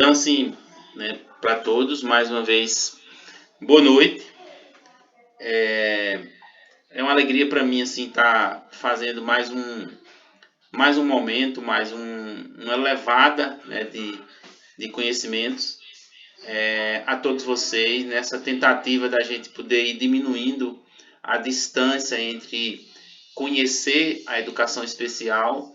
Então, assim, né, para todos, mais uma vez, boa noite. É uma alegria para mim, assim, estar fazendo mais um momento, uma levada, né, de conhecimentos a todos vocês, nessa tentativa da gente poder ir diminuindo a distância entre conhecer a educação especial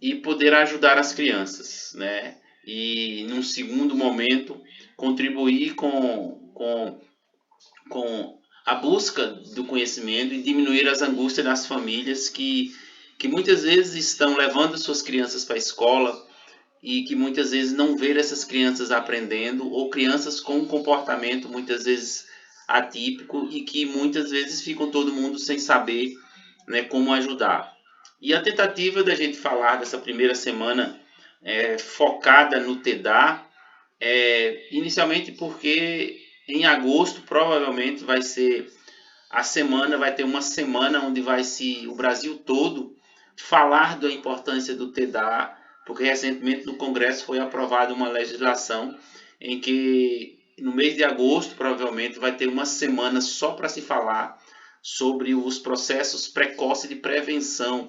e poder ajudar as crianças, né? E, num segundo momento, contribuir com a busca do conhecimento e diminuir as angústias das famílias que muitas vezes estão levando suas crianças para a escola e que muitas vezes não vê essas crianças aprendendo, ou crianças com um comportamento muitas vezes atípico e que muitas vezes ficam todo mundo sem saber, né, como ajudar. E a tentativa da gente falar dessa primeira semana focada no TEDA, inicialmente porque em agosto provavelmente vai ter uma semana onde o Brasil todo falar da importância do TEDA, porque recentemente no Congresso foi aprovada uma legislação em que no mês de agosto provavelmente vai ter uma semana só para se falar sobre os processos precoces de prevenção,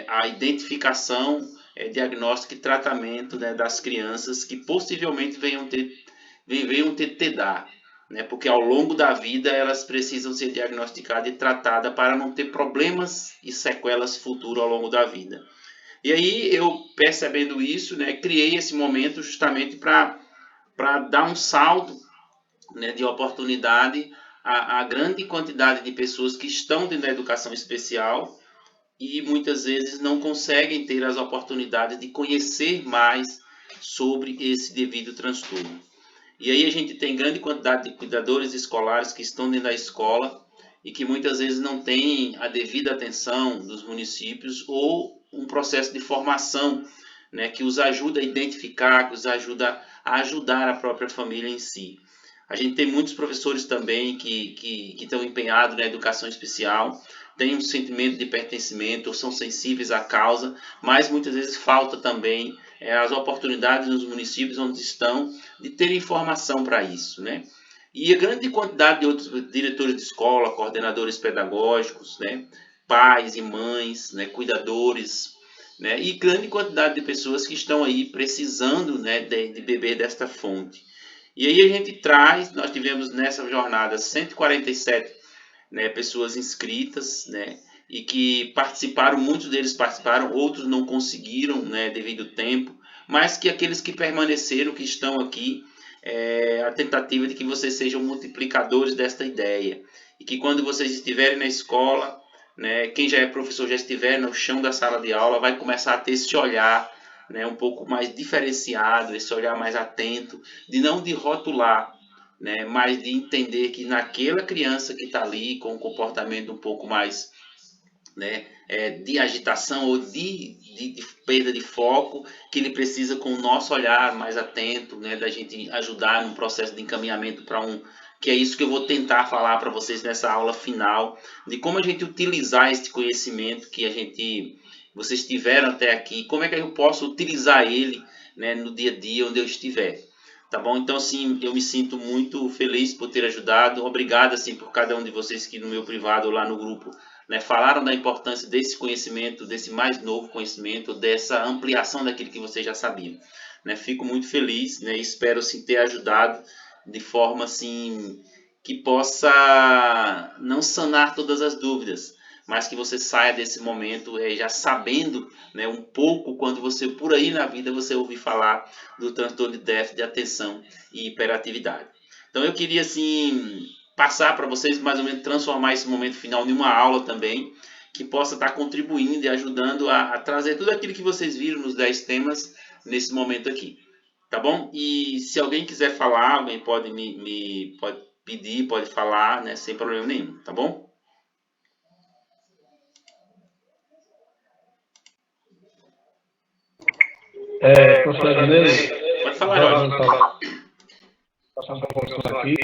a identificação, diagnóstico e tratamento, né, das crianças que possivelmente venham ter TEDA, né, porque ao longo da vida elas precisam ser diagnosticadas e tratadas para não ter problemas e sequelas futuras ao longo da vida. E aí eu, percebendo isso, né, criei esse momento justamente para dar um salto, né, de oportunidade à grande quantidade de pessoas que estão dentro da educação especial e muitas vezes não conseguem ter as oportunidades de conhecer mais sobre esse devido transtorno. E aí a gente tem grande quantidade de cuidadores escolares que estão dentro da escola e que muitas vezes não têm a devida atenção dos municípios ou um processo de formação, né, que os ajuda a identificar, que os ajuda a ajudar a própria família em si. A gente tem muitos professores também que estão empenhados na educação especial, têm um sentimento de pertencimento, ou são sensíveis à causa, mas muitas vezes falta também as oportunidades nos municípios onde estão de ter informação para isso, né? E a grande quantidade de outros diretores de escola, coordenadores pedagógicos, né, pais e mães, né, cuidadores, né, e grande quantidade de pessoas que estão aí precisando, né, de beber desta fonte. E aí nós tivemos nessa jornada 147, né, pessoas inscritas, né, e que participaram, muitos deles participaram, outros não conseguiram, né, devido ao tempo, mas que aqueles que permaneceram, que estão aqui, a tentativa de que vocês sejam multiplicadores desta ideia, e que quando vocês estiverem na escola, né, quem já é professor já estiver no chão da sala de aula, vai começar a ter esse olhar, né, um pouco mais diferenciado, esse olhar mais atento, de rotular, né, mas de entender que naquela criança que está ali com um comportamento um pouco mais, né, de agitação ou de perda de foco, que ele precisa, com o nosso olhar mais atento, né, da gente ajudar no processo de encaminhamento para que é isso que eu vou tentar falar para vocês nessa aula final, de como a gente utilizar este conhecimento que vocês tiveram até aqui, como é que eu posso utilizar ele, né, no dia a dia onde eu estiver. Tá bom? Então, assim, eu me sinto muito feliz por ter ajudado. Obrigado, assim, por cada um de vocês que no meu privado ou lá no grupo, né, falaram da importância desse conhecimento, desse mais novo conhecimento, dessa ampliação daquilo que vocês já sabiam. Né? Fico muito feliz, né, e espero, assim, ter ajudado de forma, assim, que possa não sanar todas as dúvidas, mas que você saia desse momento já sabendo, né, um pouco, quando você, por aí na vida, você ouvir falar do transtorno de déficit de atenção e hiperatividade. Então eu queria, assim, passar para vocês, mais ou menos, transformar esse momento final em uma aula também, que possa estar contribuindo e ajudando a trazer tudo aquilo que vocês viram nos 10 temas nesse momento aqui. Tá bom? E se alguém quiser falar, alguém pode pode pedir, pode falar, né, sem problema nenhum, tá bom? Professor Ednei, Pode falar, Jorge. passando para a professora aqui.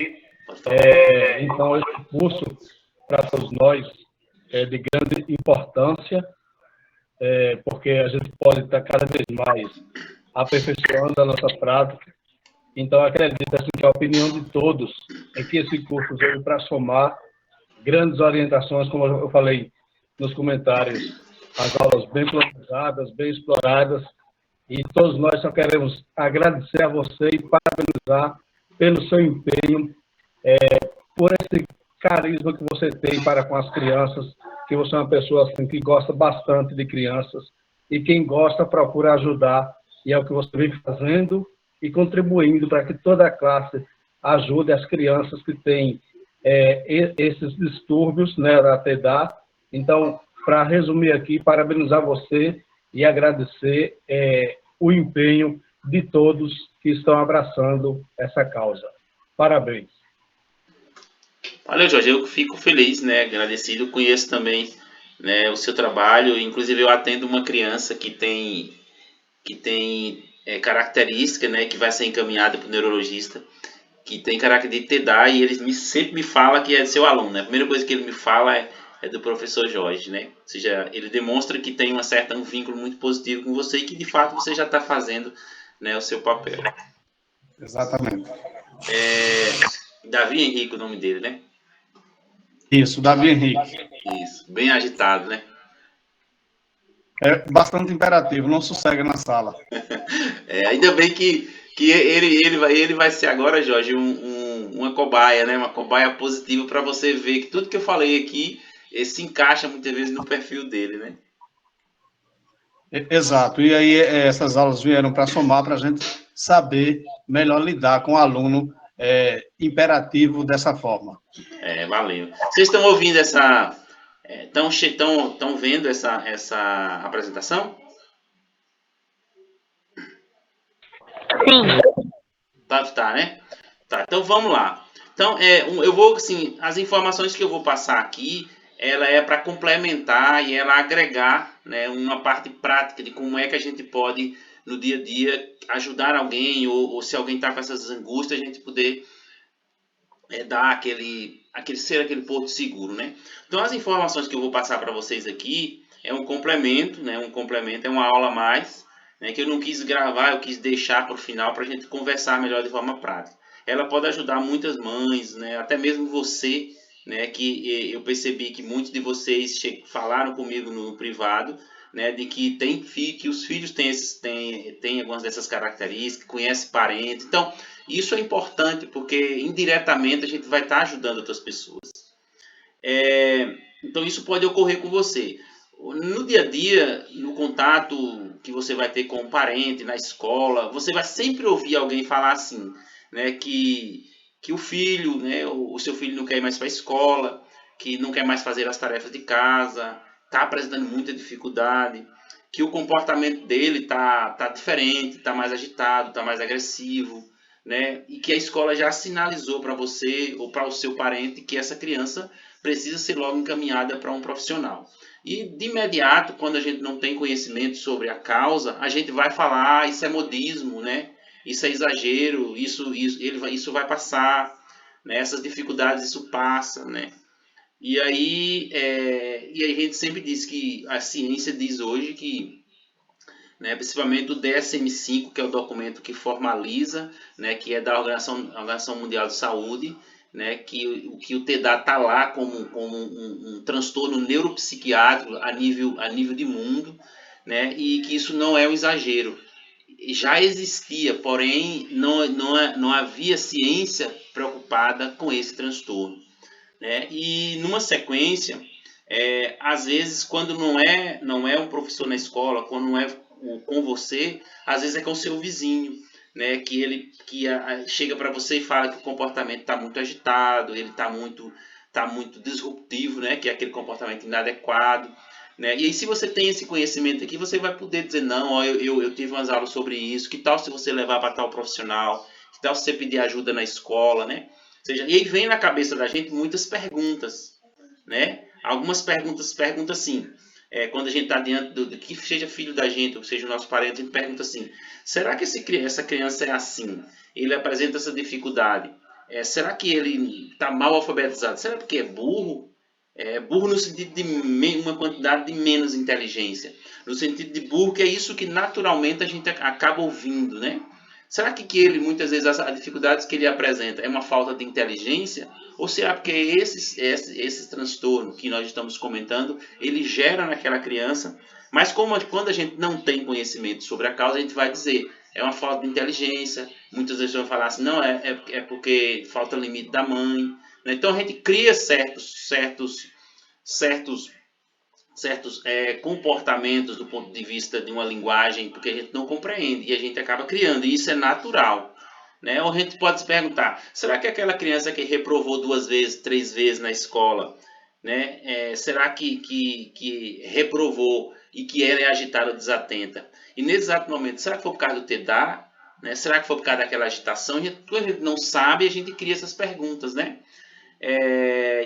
Pode falar. Então, esse curso, para todos nós, é de grande importância, porque a gente pode estar cada vez mais aperfeiçoando a nossa prática. Então, acredito assim, que a opinião de todos é que esse curso veio para somar grandes orientações, como eu falei nos comentários, as aulas bem planejadas, bem exploradas, e todos nós só queremos agradecer a você e parabenizar pelo seu empenho, por esse carisma que você tem para com as crianças, que você é uma pessoa assim, que gosta bastante de crianças, e quem gosta procura ajudar, e é o que você vem fazendo e contribuindo para que toda a classe ajude as crianças que têm esses distúrbios, né, da TDAH. Então, para resumir aqui, parabenizar você e agradecer o empenho de todos que estão abraçando essa causa. Parabéns. Olha, Jorge, eu fico feliz, né, agradecido, conheço também, né, o seu trabalho, inclusive eu atendo uma criança que tem característica, né, que vai ser encaminhada para o neurologista, que tem característica de TDAH, e ele sempre me fala que é seu aluno, né? A primeira coisa que ele me fala é do professor Jorge, né? Ou seja, ele demonstra que tem um vínculo muito positivo com você e que de fato você já está fazendo, né, o seu papel. Exatamente. Davi Henrique, o nome dele, né? Isso, Davi Henrique. Isso, bem agitado, né? É bastante imperativo, não sossega na sala. Ainda bem que ele vai ser agora, Jorge, uma cobaia, né? Uma cobaia positiva para você ver que tudo que eu falei aqui se encaixa muitas vezes no perfil dele, né? Exato. E aí essas aulas vieram para somar, para a gente saber melhor lidar com o aluno imperativo dessa forma. Valeu. Vocês estão ouvindo estão vendo essa apresentação? Sim. Tá, né? Tá, então vamos lá. Então, eu vou, assim, as informações que eu vou passar aqui, ela é para complementar e ela agregar, né, uma parte prática de como é que a gente pode, no dia a dia, ajudar alguém, ou se alguém está com essas angústias, a gente poder dar ser aquele porto seguro, né? Então, as informações que eu vou passar para vocês aqui é um complemento, né? Um complemento, é uma aula a mais, né? Que eu não quis gravar, eu quis deixar para o final para a gente conversar melhor de forma prática. Ela pode ajudar muitas mães, né? Até mesmo você, né? Que eu percebi que muitos de vocês falaram comigo no privado, né? De que que os filhos têm algumas dessas características, conhece parentes, então isso é importante porque indiretamente a gente vai estar ajudando outras pessoas. Então isso pode ocorrer com você. No dia a dia, no contato que você vai ter com um parente, na escola, você vai sempre ouvir alguém falar assim, né, que o filho, né, o seu filho não quer ir mais para a escola, que não quer mais fazer as tarefas de casa, está apresentando muita dificuldade, que o comportamento dele tá diferente, está mais agitado, está mais agressivo, né, e que a escola já sinalizou para você ou para o seu parente que essa criança precisa ser logo encaminhada para um profissional. E de imediato, quando a gente não tem conhecimento sobre a causa, a gente vai falar, isso é modismo, né? Isso é exagero, isso vai passar, né? Essas dificuldades, isso passa, né? E aí a gente sempre diz que a ciência diz hoje que, né, principalmente o DSM-5, que é o documento que formaliza, né, que é da Organização Mundial de Saúde, né, que o TDAH está lá como um transtorno neuropsiquiátrico a nível de mundo, né, e que isso não é um exagero. Já existia, porém não havia ciência preocupada com esse transtorno, né? E numa sequência, às vezes quando não é um professor na escola, quando não é com você, às vezes é com o seu vizinho, né? Chega para você e fala que o comportamento está muito agitado, ele tá muito disruptivo, né? Que é aquele comportamento inadequado, né? E aí, se você tem esse conhecimento aqui, você vai poder dizer, não, ó, eu tive umas aulas sobre isso, que tal se você levar para tal profissional, que tal se você pedir ajuda na escola, né? Ou seja, e aí vem na cabeça da gente muitas perguntas, né? Algumas perguntam assim, quando a gente está diante do que seja filho da gente, ou seja o nosso parente, a gente pergunta assim, será que essa criança é assim? Ele apresenta essa dificuldade? Será que ele está mal alfabetizado? Será porque é burro? burro no sentido de uma quantidade de menos inteligência. No sentido de burro, que é isso que naturalmente a gente acaba ouvindo, né? Será que ele, muitas vezes, as dificuldades que ele apresenta é uma falta de inteligência? Ou será porque esse transtorno que nós estamos comentando, ele gera naquela criança, mas quando a gente não tem conhecimento sobre a causa, a gente vai dizer, é uma falta de inteligência, muitas vezes vão falar assim, não, é porque falta limite da mãe, né? Então a gente cria certos comportamentos do ponto de vista de uma linguagem, porque a gente não compreende e a gente acaba criando, e isso é natural. Né? Ou a gente pode se perguntar, será que aquela criança que reprovou 2 vezes, 3 vezes na escola, né? Será que reprovou e que ela é agitada ou desatenta? E nesse exato momento, será que foi por causa do TDAH? Né? Será que foi por causa daquela agitação? A gente não sabe, a gente cria essas perguntas, né?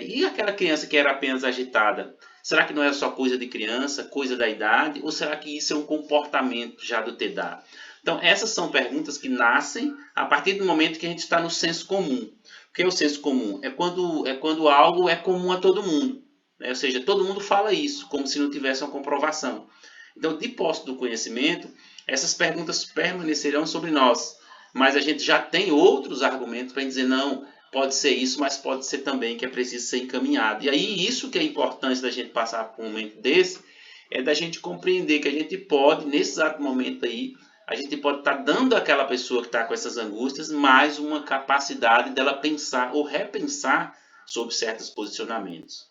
E aquela criança que era apenas agitada? Será que não é só coisa de criança, coisa da idade? Ou será que isso é um comportamento já do TDAH? Então, essas são perguntas que nascem a partir do momento que a gente está no senso comum. O que é o senso comum? É quando algo é comum a todo mundo. Né? Ou seja, todo mundo fala isso, como se não tivesse uma comprovação. Então, de posse do conhecimento, essas perguntas permanecerão sobre nós. Mas a gente já tem outros argumentos para dizer, não, pode ser isso, mas pode ser também que é preciso ser encaminhado. E aí, isso que é importante da gente passar por um momento desse, é da gente compreender que a gente pode, nesse exato momento aí, a gente pode estar dando àquela pessoa que está com essas angústias mais uma capacidade dela pensar ou repensar sobre certos posicionamentos.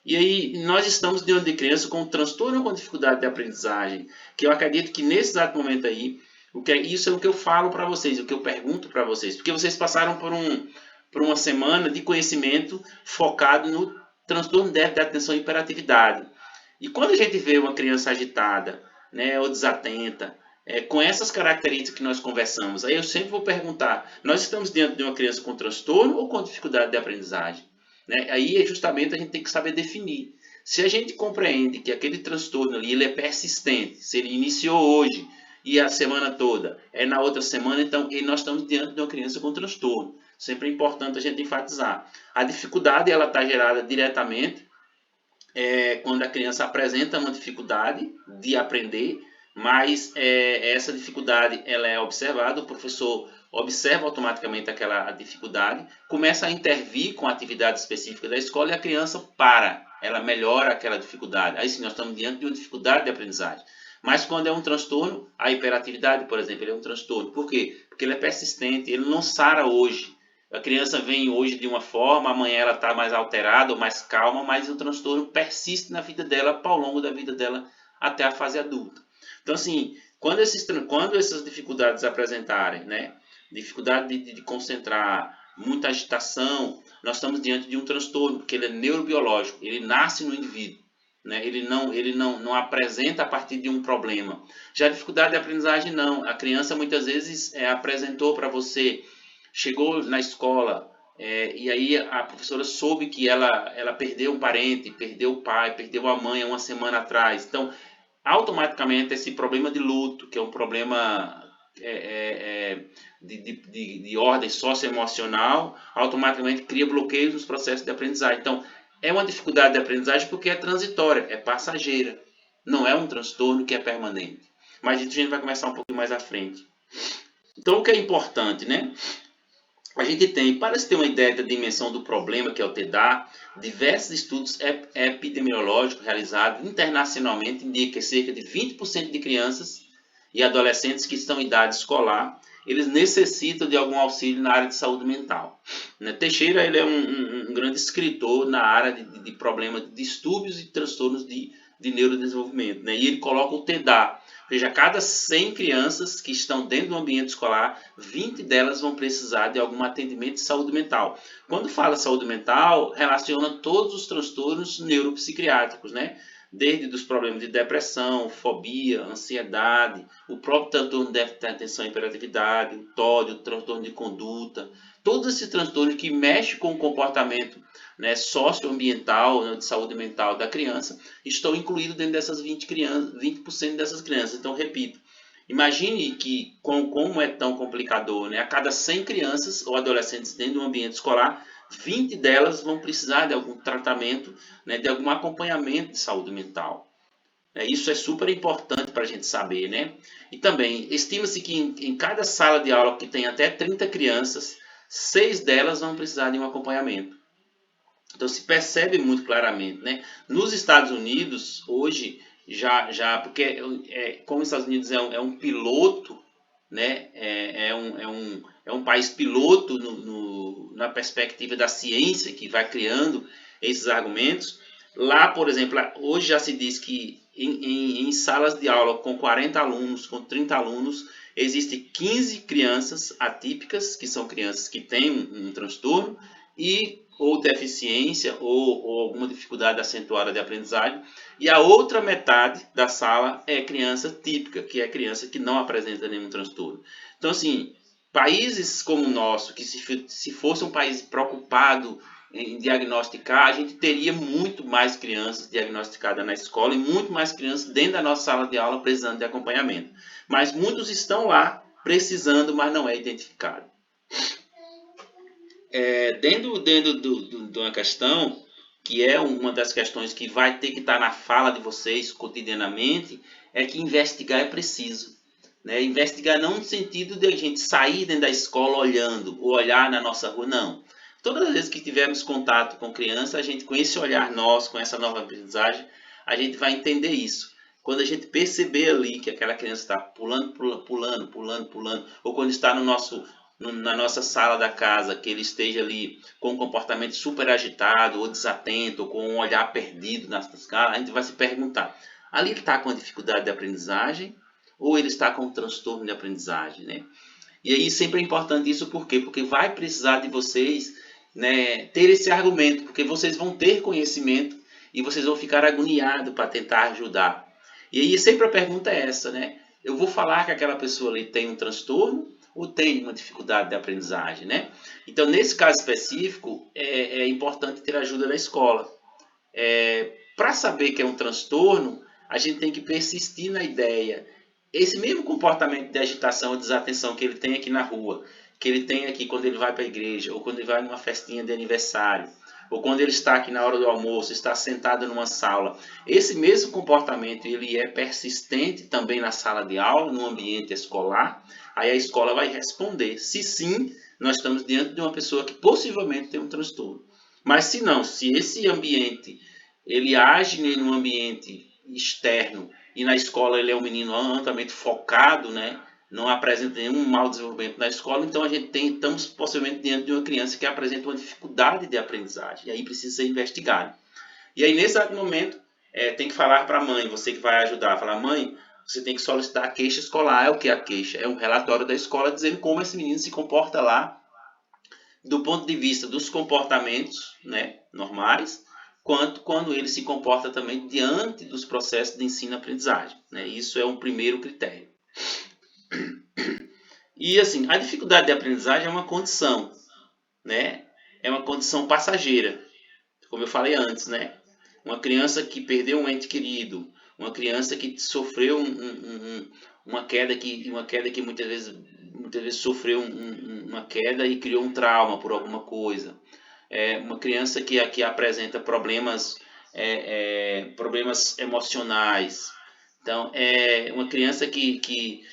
E aí, nós estamos diante de criança com transtorno ou com dificuldade de aprendizagem, que eu acredito que nesse exato momento aí, isso é o que eu falo para vocês, o que eu pergunto para vocês, porque vocês passaram por uma semana de conhecimento focado no transtorno de déficit de atenção e hiperatividade. E quando a gente vê uma criança agitada, né, ou desatenta, com essas características que nós conversamos, aí eu sempre vou perguntar, nós estamos diante de uma criança com transtorno ou com dificuldade de aprendizagem? Né? Aí justamente a gente tem que saber definir. Se a gente compreende que aquele transtorno ali, ele é persistente, se ele iniciou hoje e a semana toda é na outra semana, então nós estamos diante de uma criança com transtorno. Sempre é importante a gente enfatizar. A dificuldade ela está gerada diretamente quando a criança apresenta uma dificuldade de aprender, mas essa dificuldade ela é observada, o professor observa automaticamente aquela dificuldade, começa a intervir com a atividade específica da escola e a criança ela melhora aquela dificuldade. Aí sim, nós estamos diante de uma dificuldade de aprendizagem. Mas quando é um transtorno, a hiperatividade, por exemplo, ele é um transtorno. Por quê? Porque ele é persistente, ele não sara hoje. A criança vem hoje de uma forma, amanhã ela está mais alterada ou mais calma, mas o transtorno persiste na vida dela, ao longo da vida dela, até a fase adulta. Então, assim, quando essas dificuldades apresentarem, né, dificuldade de concentrar, muita agitação, nós estamos diante de um transtorno, porque ele é neurobiológico, ele nasce no indivíduo. Né? Ele não apresenta a partir de um problema. Já a dificuldade de aprendizagem, não. A criança muitas vezes apresentou para você, chegou na escola, e aí a professora soube que ela perdeu um parente, perdeu o pai, perdeu a mãe há uma semana atrás. Então, automaticamente, esse problema de luto, que é um problema de ordem socioemocional, automaticamente cria bloqueios nos processos de aprendizagem. Então, é uma dificuldade de aprendizagem porque é transitória, é passageira. Não é um transtorno que é permanente. Mas isso a gente vai começar um pouquinho mais à frente. Então, o que é importante, né? A gente tem, para se ter uma ideia da dimensão do problema que é o TDAH, diversos estudos epidemiológicos realizados internacionalmente indicam que cerca de 20% de crianças e adolescentes que estão em idade escolar, eles necessitam de algum auxílio na área de saúde mental. Teixeira ele é um grande escritor na área de problemas de distúrbios e transtornos de neurodesenvolvimento. Né? E ele coloca o TDAH. Veja, a cada 100 crianças que estão dentro do ambiente escolar, 20 delas vão precisar de algum atendimento de saúde mental. Quando fala saúde mental, relaciona todos os transtornos neuropsiquiátricos, né? Desde os problemas de depressão, fobia, ansiedade, o próprio transtorno de déficit de atenção e hiperatividade, o TOD, o transtorno de conduta, todos esses transtornos que mexem com o comportamento, né, socioambiental, né, de saúde mental da criança, estão incluídos dentro dessas 20% dessas crianças. Então, repito, imagine que como é tão complicador, né? A cada 100 crianças ou adolescentes dentro do ambiente escolar, 20 delas vão precisar de algum tratamento, né, de algum acompanhamento de saúde mental. Isso é super importante para a gente saber, né? E também, estima-se que em cada sala de aula que tem até 30 crianças, 6 delas vão precisar de um acompanhamento. Então, se percebe muito claramente, né? Nos Estados Unidos, hoje, porque como os Estados Unidos é um piloto, né? É um país piloto na perspectiva da ciência, que vai criando esses argumentos. Lá, por exemplo, hoje já se diz que em salas de aula com 40 alunos, com 30 alunos, existem 15 crianças atípicas, que são crianças que têm um transtorno, ou deficiência, ou alguma dificuldade acentuada de aprendizagem, e a outra metade da sala é criança típica, que é criança que não apresenta nenhum transtorno. Então, assim, países como o nosso, que se fosse um país preocupado em diagnosticar, a gente teria muito mais crianças diagnosticadas na escola e muito mais crianças dentro da nossa sala de aula precisando de acompanhamento. Mas muitos estão lá precisando, mas não é identificado. Dentro de uma questão, que é uma das questões que vai ter que estar na fala de vocês cotidianamente, é que investigar é preciso. Né? Investigar não no sentido de a gente sair dentro da escola olhando, ou olhar na nossa rua, não. Todas as vezes que tivermos contato com criança, a gente, com esse olhar nosso, com essa nova aprendizagem, a gente vai entender isso. Quando a gente perceber ali que aquela criança está pulando, ou quando está na nossa sala da casa, que ele esteja ali com um comportamento super agitado, ou desatento, ou com um olhar perdido na escala, a gente vai se perguntar, ali ele está com uma dificuldade de aprendizagem, ou ele está com um transtorno de aprendizagem, né? E aí sempre é importante isso, por quê? Porque vai precisar de vocês, né, ter esse argumento, porque vocês vão ter conhecimento e vocês vão ficar agoniados para tentar ajudar. E aí sempre a pergunta é essa, né? Eu vou falar que aquela pessoa ali tem um transtorno ou tem uma dificuldade de aprendizagem, né? Então, nesse caso específico, é importante ter a ajuda da escola. Para saber que é um transtorno, a gente tem que persistir na ideia. Esse mesmo comportamento de agitação ou desatenção que ele tem aqui na rua, que ele tem aqui quando ele vai para a igreja, ou quando ele vai numa festinha de aniversário, ou quando ele está aqui na hora do almoço, está sentado numa sala. Esse mesmo comportamento ele é persistente também na sala de aula, no ambiente escolar. Aí a escola vai responder. Se sim, nós estamos diante de uma pessoa que possivelmente tem um transtorno. Mas se não, se esse ambiente ele age em um ambiente externo e na escola ele é um menino altamente focado, né? Não apresenta nenhum mau desenvolvimento na escola, então estamos possivelmente diante de uma criança que apresenta uma dificuldade de aprendizagem, e aí precisa ser investigado. E aí nesse momento tem que falar para a mãe, você que vai ajudar, falar, mãe, você tem que solicitar a queixa escolar. É o que é a queixa? É um relatório da escola dizendo como esse menino se comporta lá, do ponto de vista dos comportamentos, né, normais, quanto quando ele se comporta também diante dos processos de ensino-aprendizagem. Né? Isso é um primeiro critério. E assim, a dificuldade de aprendizagem é uma condição, né? É uma condição passageira, como eu falei antes, né? Uma criança que perdeu um ente querido, uma criança que sofreu uma queda que muitas vezes sofreu uma queda e criou um trauma por alguma coisa. Uma criança que apresenta problemas emocionais. Então, é uma criança que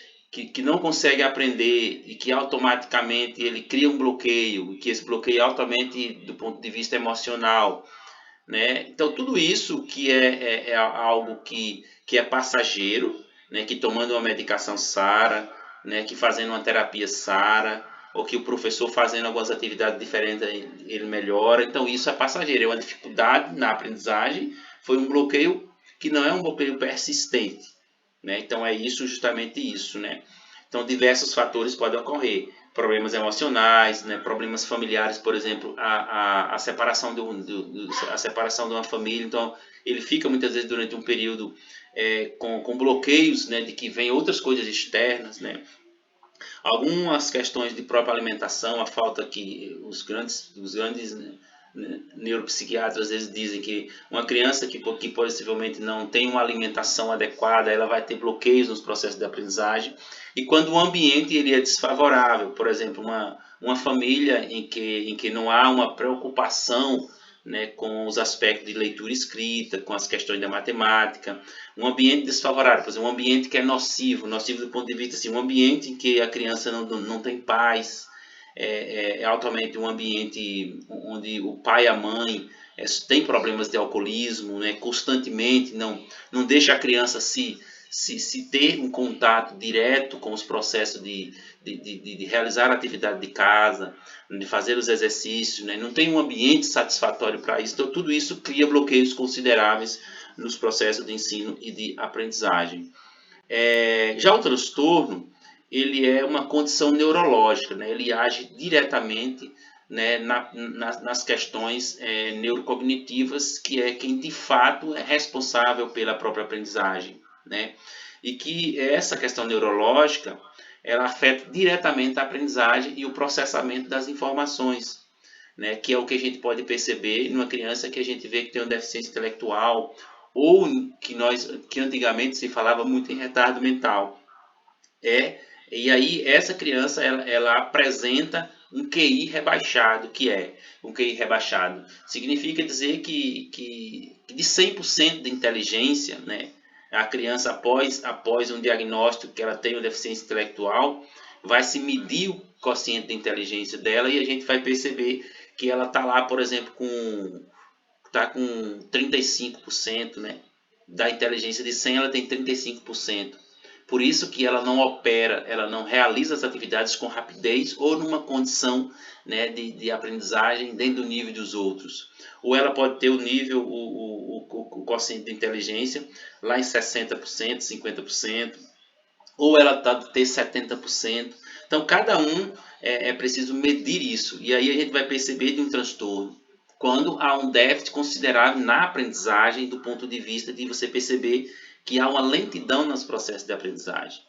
não consegue aprender e que automaticamente ele cria um bloqueio, e que esse bloqueio é altamente do ponto de vista emocional. Né? Então, tudo isso que é algo que é passageiro, né? Que tomando uma medicação sara, né? Que fazendo uma terapia sara, ou que o professor fazendo algumas atividades diferentes ele melhora. Então, isso é passageiro, é uma dificuldade na aprendizagem, foi um bloqueio que não é um bloqueio persistente. Né? Então, é justamente isso. Né? Então, diversos fatores podem ocorrer. Problemas emocionais, né? Problemas familiares, por exemplo, a separação a separação de uma família. Então, ele fica muitas vezes durante um período com bloqueios, né? De que vem outras coisas externas. Né? Algumas questões de própria alimentação, a falta que os grandes neuropsiquiatras às vezes dizem que uma criança que possivelmente não tem uma alimentação adequada, ela vai ter bloqueios nos processos de aprendizagem. E quando o ambiente ele é desfavorável, por exemplo, uma uma família em que não há uma preocupação, né, com os aspectos de leitura e escrita, com as questões da matemática, um ambiente desfavorável, por exemplo, um ambiente que é nocivo do ponto de vista, assim, um ambiente em que a criança não tem paz, é altamente um ambiente onde o pai e a mãe tem problemas de alcoolismo, né, constantemente, não deixa a criança se ter um contato direto com os processos de realizar a atividade de casa, de fazer os exercícios, né? Não tem um ambiente satisfatório para isso, então tudo isso cria bloqueios consideráveis nos processos de ensino e de aprendizagem. Já o transtorno, ele é uma condição neurológica, né? Ele age diretamente, né, nas questões neurocognitivas, que é quem de fato é responsável pela própria aprendizagem, né? E que essa questão neurológica, ela afeta diretamente a aprendizagem e o processamento das informações, né? Que é o que a gente pode perceber numa criança que a gente vê que tem uma deficiência intelectual, ou que antigamente se falava muito em retardo mental. E aí essa criança ela apresenta um QI rebaixado, um QI rebaixado. Significa dizer que de 100% de inteligência, né, a criança após um diagnóstico que ela tem uma deficiência intelectual, vai se medir o quociente de inteligência dela e a gente vai perceber que ela está lá, por exemplo, com 35%, né, da inteligência de 100, ela tem 35%. Por isso que ela não opera, ela não realiza as atividades com rapidez ou numa condição, né, de aprendizagem dentro do nível dos outros. Ou ela pode ter o nível, o quociente de inteligência lá em 60%, 50%, ou ela ter 70%. Então, cada um é preciso medir isso. E aí a gente vai perceber de um transtorno quando há um déficit considerável na aprendizagem, do ponto de vista de você perceber que há uma lentidão nos processos de aprendizagem.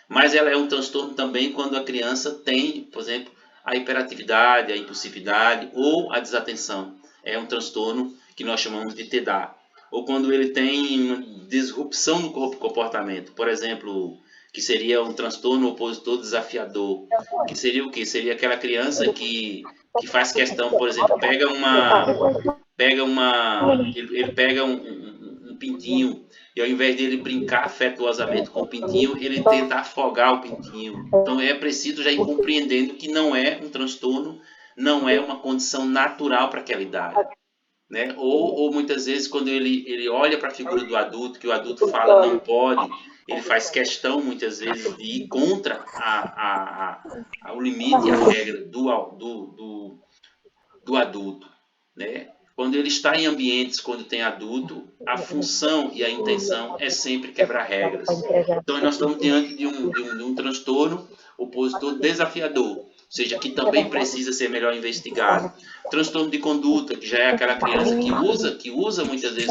Mas ela é um transtorno também quando a criança tem, por exemplo, a hiperatividade, a impulsividade ou a desatenção. É um transtorno que nós chamamos de TDAH. Ou quando ele tem uma disrupção no comportamento, por exemplo, que seria um transtorno opositor desafiador, que seria o quê? Seria aquela criança que faz questão, por exemplo, ele pega um pintinho e ao invés dele brincar afetuosamente com o pintinho, ele tenta afogar o pintinho. Então é preciso já ir compreendendo que não é um transtorno, não é uma condição natural para aquela idade, né? Ou muitas vezes quando ele olha para a figura do adulto, que o adulto fala não pode, ele faz questão muitas vezes de ir contra o limite e a regra do adulto, né? Quando ele está em ambientes, quando tem adulto, a função e a intenção é sempre quebrar regras. Então, nós estamos diante de um transtorno opositor desafiador, ou seja, que também precisa ser melhor investigado. Transtorno de conduta, que já é aquela criança que usa muitas vezes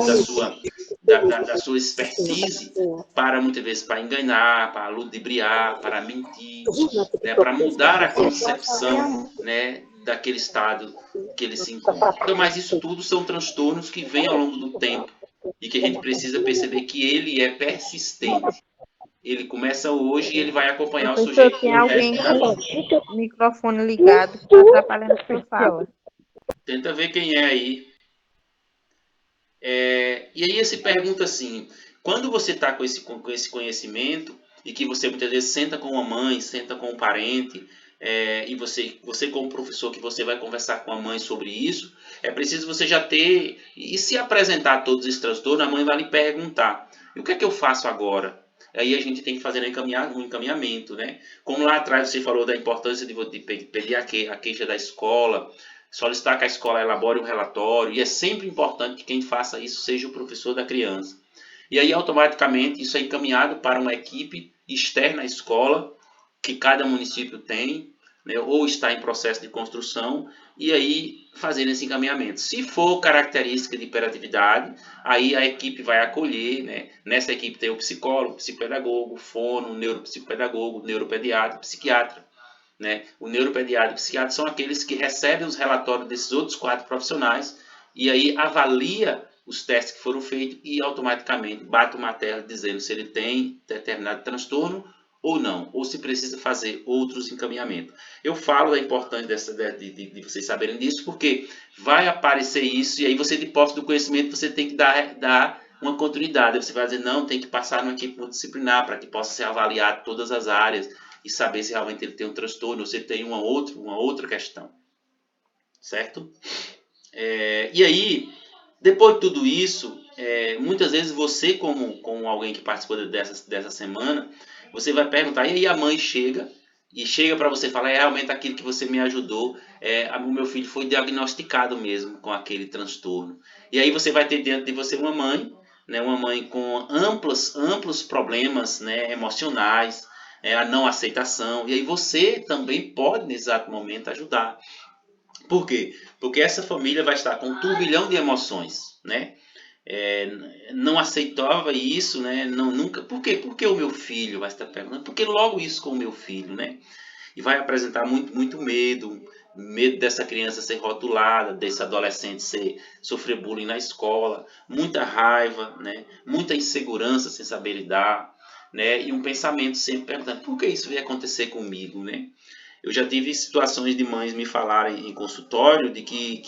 da sua expertise para, muitas vezes, para enganar, para ludibriar, para mentir, né, para mudar a concepção, né, daquele estado que ele se encontra. Então, mas isso tudo são transtornos que vêm ao longo do tempo e que a gente precisa perceber que ele é persistente. Ele começa hoje e ele vai acompanhar o sujeito. Tem alguém com o microfone ligado que está atrapalhando a sua fala. Tenta ver quem é aí. E aí se pergunta assim, quando você está com esse conhecimento e que você muitas vezes senta com uma mãe, senta com um parente, e você como professor que você vai conversar com a mãe sobre isso, é preciso você já ter, e se apresentar todos esses transtornos, a mãe vai lhe perguntar, e o que é que eu faço agora? Aí a gente tem que fazer um encaminhamento, né? Como lá atrás você falou da importância de pedir a queixa da escola, solicitar que a escola elabore um relatório, e é sempre importante que quem faça isso seja o professor da criança. E aí automaticamente isso é encaminhado para uma equipe externa à escola, que cada município tem, né, ou está em processo de construção, e aí fazer esse encaminhamento. Se for característica de hiperatividade, aí a equipe vai acolher, né? Nessa equipe tem o psicólogo, o psicopedagogo, o fono, o neuropsicopedagogo, o neuropediatra, o psiquiatra, né? O neuropediatra e o psiquiatra são aqueles que recebem os relatórios desses outros 4 profissionais e aí avalia os testes que foram feitos e automaticamente bate uma tela dizendo se ele tem determinado transtorno ou não, ou se precisa fazer outros encaminhamentos. Eu falo da importância de vocês saberem disso, porque vai aparecer isso, e aí você, de posse do conhecimento, você tem que dar uma continuidade. Você vai dizer, não, tem que passar numa equipe multidisciplinar, para que possa ser avaliado todas as áreas, e saber se realmente ele tem um transtorno, ou se ele tem uma outra questão. Certo? E aí, depois de tudo isso, muitas vezes você, como alguém que participou dessa semana, você vai perguntar, e aí a mãe chega para você falar, realmente aquilo que você me ajudou, o meu filho foi diagnosticado mesmo com aquele transtorno. E aí você vai ter diante de você uma mãe, né, uma mãe com amplos problemas, né, emocionais, a não aceitação, e aí você também pode, nesse exato momento, ajudar. Por quê? Porque essa família vai estar com um turbilhão de emoções, né? Não aceitava isso, né? Nunca. Por quê? Porque o meu filho vai estar perguntando. Porque logo isso com o meu filho, né? E vai apresentar muito medo dessa criança ser rotulada, desse adolescente sofrer bullying na escola, muita raiva, né? Muita insegurança sem saber lidar, né? E um pensamento sempre perguntando: por que isso veio acontecer comigo, né? Eu já tive situações de mães me falarem em consultório de que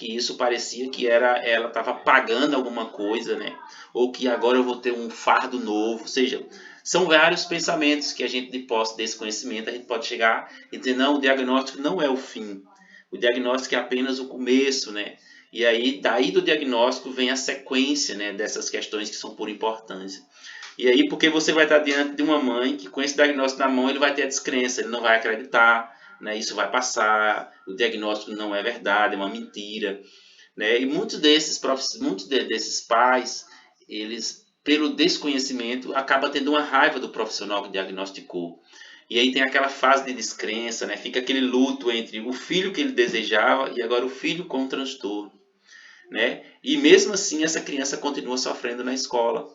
isso parecia que ela estava pagando alguma coisa, né? Ou que agora eu vou ter um fardo novo. Ou seja, são vários pensamentos que a gente, de posse desse conhecimento, a gente pode chegar e dizer, não, o diagnóstico não é o fim. O diagnóstico é apenas o começo, né? E aí, daí do diagnóstico vem a sequência, né, dessas questões que são por importância. E aí, porque você vai estar diante de uma mãe que com esse diagnóstico na mão, ele vai ter a descrença, ele não vai acreditar, né? Isso vai passar, o diagnóstico não é verdade, é uma mentira, né? E muitos desses pais, eles, pelo desconhecimento, acabam tendo uma raiva do profissional que diagnosticou. E aí tem aquela fase de descrença, né? Fica aquele luto entre o filho que ele desejava e agora o filho com um transtorno, né? E mesmo assim, essa criança continua sofrendo na escola,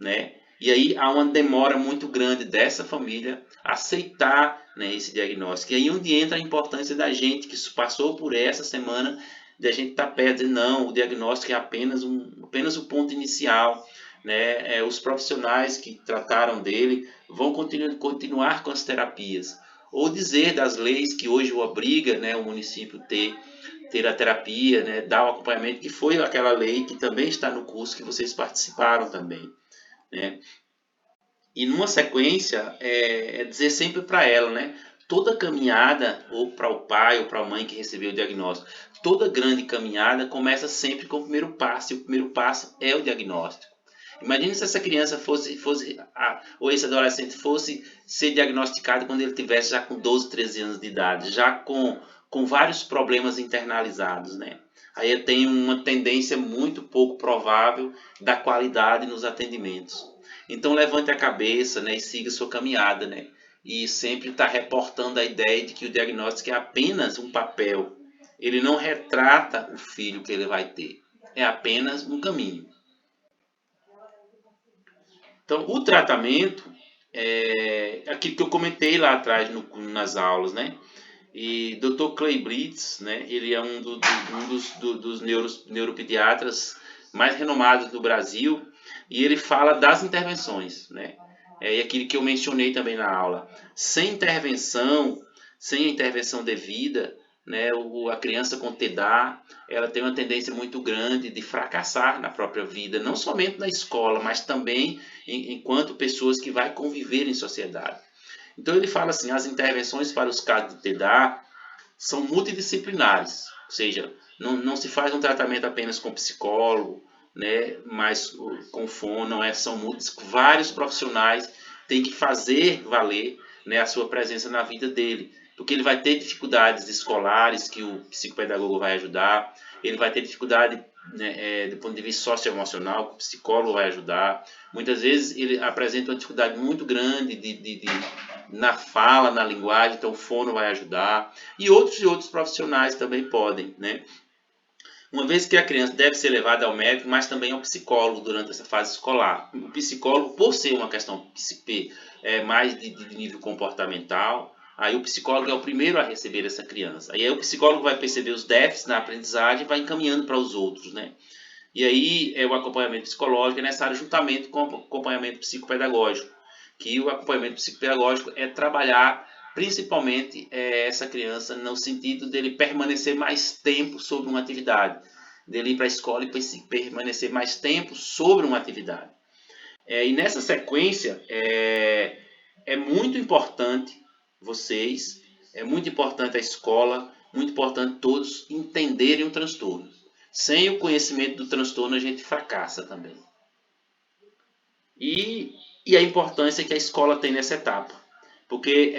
né? E aí há uma demora muito grande dessa família aceitar, né, esse diagnóstico. E aí onde entra a importância da gente que passou por essa semana, de a gente estar perto, dizer, não, o diagnóstico é apenas o ponto inicial, né? Os profissionais que trataram dele vão continuar com as terapias. Ou dizer das leis que hoje o obriga, né, o município ter a terapia, né, dar o acompanhamento, que foi aquela lei que também está no curso que vocês participaram também, né? E numa sequência, dizer sempre para ela, né? Toda caminhada, ou para o pai ou para a mãe que recebeu o diagnóstico, toda grande caminhada começa sempre com o primeiro passo, e o primeiro passo é o diagnóstico. Imagine se essa criança ou esse adolescente fosse ser diagnosticado quando ele tivesse já com 12, 13 anos de idade, já com vários problemas internalizados, né? Aí tem uma tendência muito pouco provável da qualidade nos atendimentos. Então levante a cabeça, né, e siga sua caminhada, né? E sempre está reportando a ideia de que o diagnóstico é apenas um papel. Ele não retrata o filho que ele vai ter. É apenas um caminho. Então, o tratamento é aquilo que eu comentei lá atrás nas aulas, né? E Dr. Clay Blitz, né? Ele é um dos neuropediatras mais renomados do Brasil e ele fala das intervenções, né? E aquilo que eu mencionei também na aula. Sem a intervenção devida, né? A criança com TDAH, ela tem uma tendência muito grande de fracassar na própria vida, não somente na escola, mas também enquanto pessoas que vai conviver em sociedade. Então ele fala assim, as intervenções para os casos de TDAH são multidisciplinares, ou seja, não se faz um tratamento apenas com psicólogo, né, mas com fono, são vários profissionais têm que fazer valer, né, a sua presença na vida dele, porque ele vai ter dificuldades escolares que o psicopedagogo vai ajudar, ele vai ter dificuldade, né, do ponto de vista socioemocional que o psicólogo vai ajudar. Muitas vezes ele apresenta uma dificuldade muito grande na fala, na linguagem, então o fono vai ajudar. E outros profissionais também podem, né? Uma vez que a criança deve ser levada ao médico, mas também ao psicólogo durante essa fase escolar. O psicólogo, por ser uma questão mais de nível comportamental, aí o psicólogo é o primeiro a receber essa criança. Aí o psicólogo vai perceber os déficits na aprendizagem e vai encaminhando para os outros, né? E aí o acompanhamento psicológico é necessário juntamente com o acompanhamento psicopedagógico. que o acompanhamento psicopedagógico é trabalhar principalmente essa criança no sentido dele permanecer mais tempo sobre uma atividade, dele ir para a escola e permanecer mais tempo sobre uma atividade. E nessa sequência, é muito importante vocês, é muito importante a escola, muito importante todos entenderem o transtorno. Sem o conhecimento do transtorno, a gente fracassa também. E a importância que a escola tem nessa etapa. Porque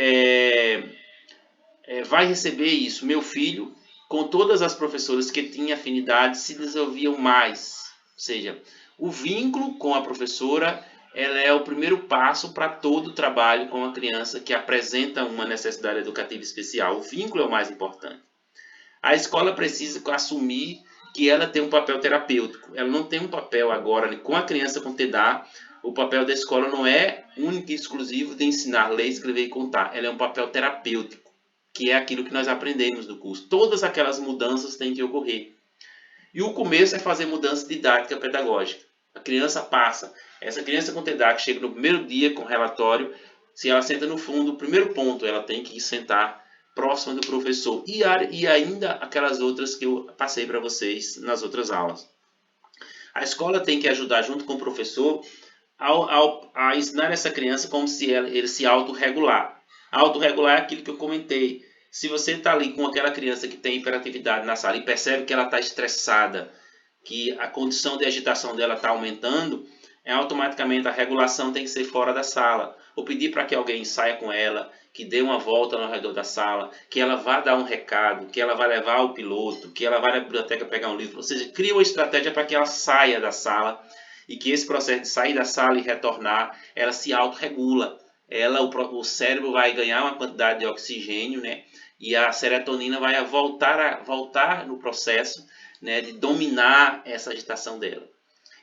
vai receber isso. Meu filho, com todas as professoras que tinham afinidade, se desenvolviam mais. Ou seja, o vínculo com a professora ela é o primeiro passo para todo o trabalho com a criança que apresenta uma necessidade educativa especial. O vínculo é o mais importante. A escola precisa assumir que ela tem um papel terapêutico. Ela não tem um papel agora com a criança com TDAH. O papel da escola não é único e exclusivo de ensinar, ler, escrever e contar. Ela é um papel terapêutico, que é aquilo que nós aprendemos no curso. Todas aquelas mudanças têm que ocorrer. E o começo é fazer mudança didática pedagógica. A criança passa. Essa criança com TDAH que chega no primeiro dia com relatório, se ela senta no fundo, o primeiro ponto, ela tem que sentar próxima do professor. E ainda aquelas outras que eu passei para vocês nas outras aulas. A escola tem que ajudar junto com o professor a ensinar essa criança como se ele se autorregular. Autorregular é aquilo que eu comentei. Se você está ali com aquela criança que tem hiperatividade na sala e percebe que ela está estressada, que a condição de agitação dela está aumentando, automaticamente a regulação tem que ser fora da sala. Ou pedir para que alguém saia com ela, que dê uma volta ao redor da sala, que ela vá dar um recado, que ela vai levar o piloto, que ela vai na biblioteca pegar um livro. Ou seja, cria uma estratégia para que ela saia da sala e que esse processo de sair da sala e retornar, ela se autorregula. O cérebro vai ganhar uma quantidade de oxigênio, né? E a serotonina vai voltar no processo, né, de dominar essa agitação dela.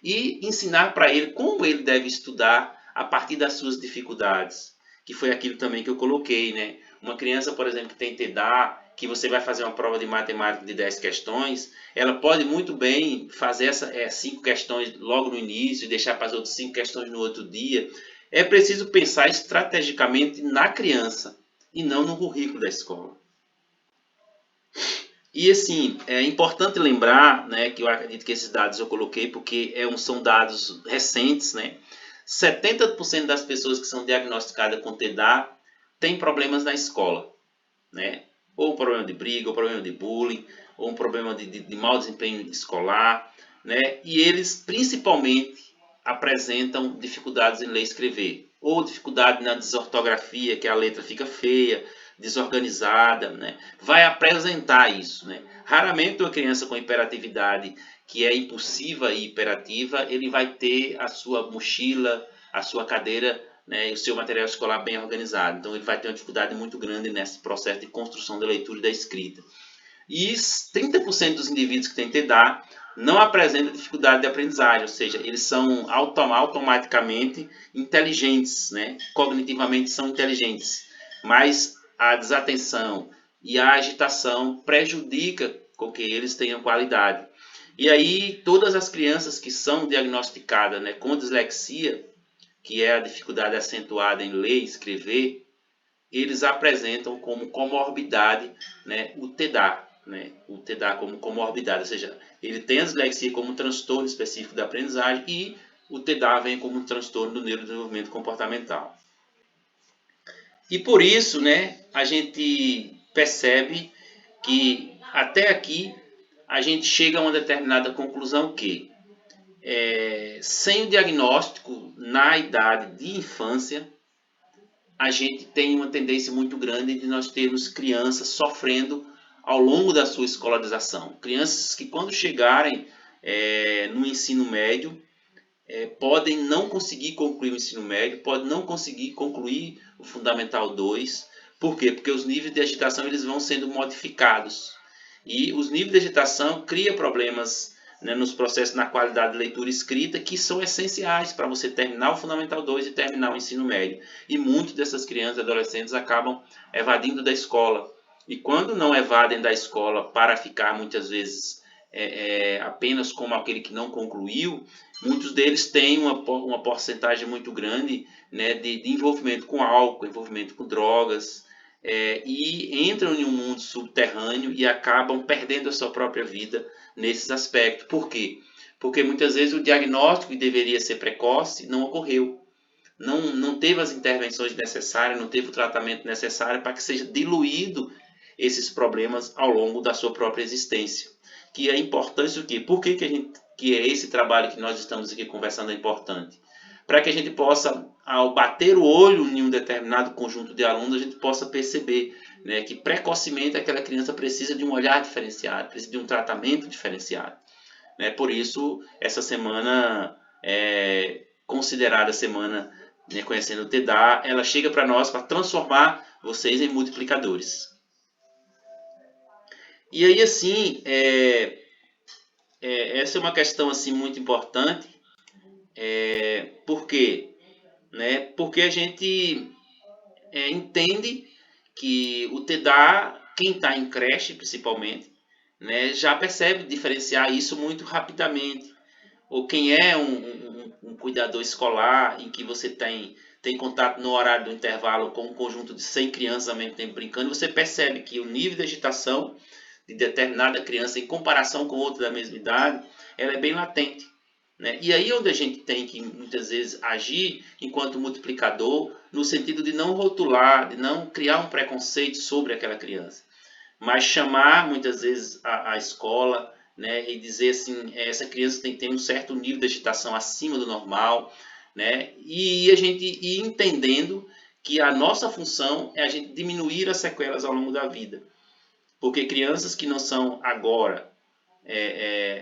E ensinar para ele como ele deve estudar a partir das suas dificuldades, que foi aquilo também que eu coloquei, né? Uma criança, por exemplo, que tem TDAH, que você vai fazer uma prova de matemática de 10 questões, ela pode muito bem fazer 5 questões logo no início e deixar para as outras 5 questões no outro dia. É preciso pensar estrategicamente na criança e não no currículo da escola. E assim, é importante lembrar, né, que eu acredito que esses dados eu coloquei porque são dados recentes, né? 70% das pessoas que são diagnosticadas com TDAH têm problemas na escola, né? Ou um problema de briga, ou um problema de bullying, ou um problema de mau desempenho escolar, né? E eles principalmente apresentam dificuldades em ler e escrever, ou dificuldade na desortografia, que a letra fica feia, desorganizada, né? Vai apresentar isso, né? Raramente uma criança com hiperatividade que é impulsiva e hiperativa, ele vai ter a sua mochila, a sua cadeira, né, e o seu material escolar bem organizado. Então ele vai ter uma dificuldade muito grande nesse processo de construção da leitura e da escrita. E 30% dos indivíduos que têm TDAH não apresentam dificuldade de aprendizagem, ou seja, eles são automaticamente inteligentes, né? Cognitivamente são inteligentes, mas a desatenção e a agitação prejudica com que eles tenham qualidade. E aí todas as crianças que são diagnosticadas, né, com dislexia, que é a dificuldade acentuada em ler e escrever, eles apresentam como comorbidade, né, o TDAH, né, o TDAH como comorbidade, ou seja, ele tem a dislexia como um transtorno específico da aprendizagem e o TDAH vem como um transtorno do neurodesenvolvimento comportamental. E por isso, né, a gente percebe que até aqui a gente chega a uma determinada conclusão que sem o diagnóstico na idade de infância, a gente tem uma tendência muito grande de nós termos crianças sofrendo ao longo da sua escolarização. Crianças que quando chegarem no ensino médio, podem não conseguir concluir o ensino médio, podem não conseguir concluir o Fundamental 2. Por quê? Porque os níveis de agitação eles vão sendo modificados. E os níveis de agitação criam problemas, né, nos processos na qualidade de leitura e escrita que são essenciais para você terminar o Fundamental 2 e terminar o ensino médio. E muitas dessas crianças e adolescentes acabam evadindo da escola. E quando não evadem da escola para ficar muitas vezes apenas como aquele que não concluiu, muitos deles têm uma porcentagem muito grande, né, de envolvimento com álcool, envolvimento com drogas, e entram em um mundo subterrâneo e acabam perdendo a sua própria vida nesses aspectos. Por quê? Porque muitas vezes o diagnóstico que deveria ser precoce não ocorreu. Não teve as intervenções necessárias, não teve o tratamento necessário para que seja diluído esses problemas ao longo da sua própria existência. Que é importante o quê? Por que que é esse trabalho que nós estamos aqui conversando é importante? Para que a gente possa, ao bater o olho em um determinado conjunto de alunos, a gente possa perceber, né, que precocemente aquela criança precisa de um olhar diferenciado, precisa de um tratamento diferenciado. Né? Por isso, essa semana é considerada semana, né, Conhecendo o TDAH, ela chega para nós para transformar vocês em multiplicadores. E aí, assim, essa é uma questão assim, muito importante. Por quê? Né? Porque a gente entende que o TDAH, quem está em creche principalmente, né, já percebe diferenciar isso muito rapidamente. Ou quem é um cuidador escolar em que você tem contato no horário do intervalo com um conjunto de 100 crianças ao mesmo tempo brincando, você percebe que o nível de agitação de determinada criança em comparação com outra da mesma idade, ela é bem latente. Né? E aí onde a gente tem que muitas vezes agir enquanto multiplicador, no sentido de não rotular, de não criar um preconceito sobre aquela criança, mas chamar muitas vezes a escola, né, e dizer assim, essa criança tem que ter um certo nível de agitação acima do normal, né, e a gente ir entendendo que a nossa função é a gente diminuir as sequelas ao longo da vida. Porque crianças que não são agora,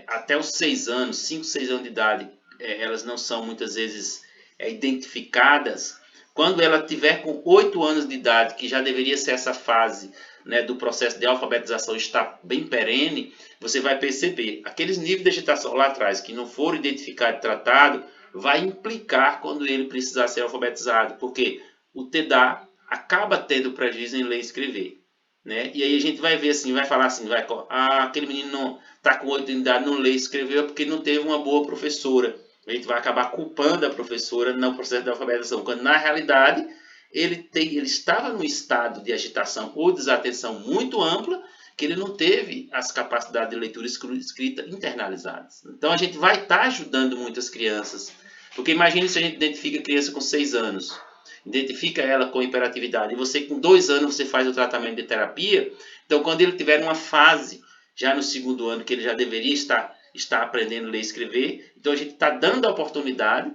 até os 6 anos, 5, 6 anos de idade, elas não são muitas vezes identificadas. Quando ela tiver com 8 anos de idade, que já deveria ser essa fase, né, do processo de alfabetização está bem perene, você vai perceber aqueles níveis de agitação lá atrás que não foram identificados e tratados, vai implicar quando ele precisar ser alfabetizado, porque o TDAH acaba tendo prejuízo em ler e escrever. Né? E aí a gente vai ver assim, vai falar assim, aquele menino não está com 8 anos de idade, não lê e escreveu porque não teve uma boa professora. A gente vai acabar culpando a professora no processo de alfabetização, quando na realidade ele estava num estado de agitação ou desatenção muito ampla, que ele não teve as capacidades de leitura e escrita internalizadas. Então a gente vai estar ajudando muitas crianças, porque imagine se a gente identifica a criança com 6 anos, identifica ela com hiperatividade, e você com 2 anos você faz o tratamento de terapia, então quando ele tiver uma fase, já no 2º ano, que ele já deveria estar aprendendo a ler e escrever, então a gente está dando a oportunidade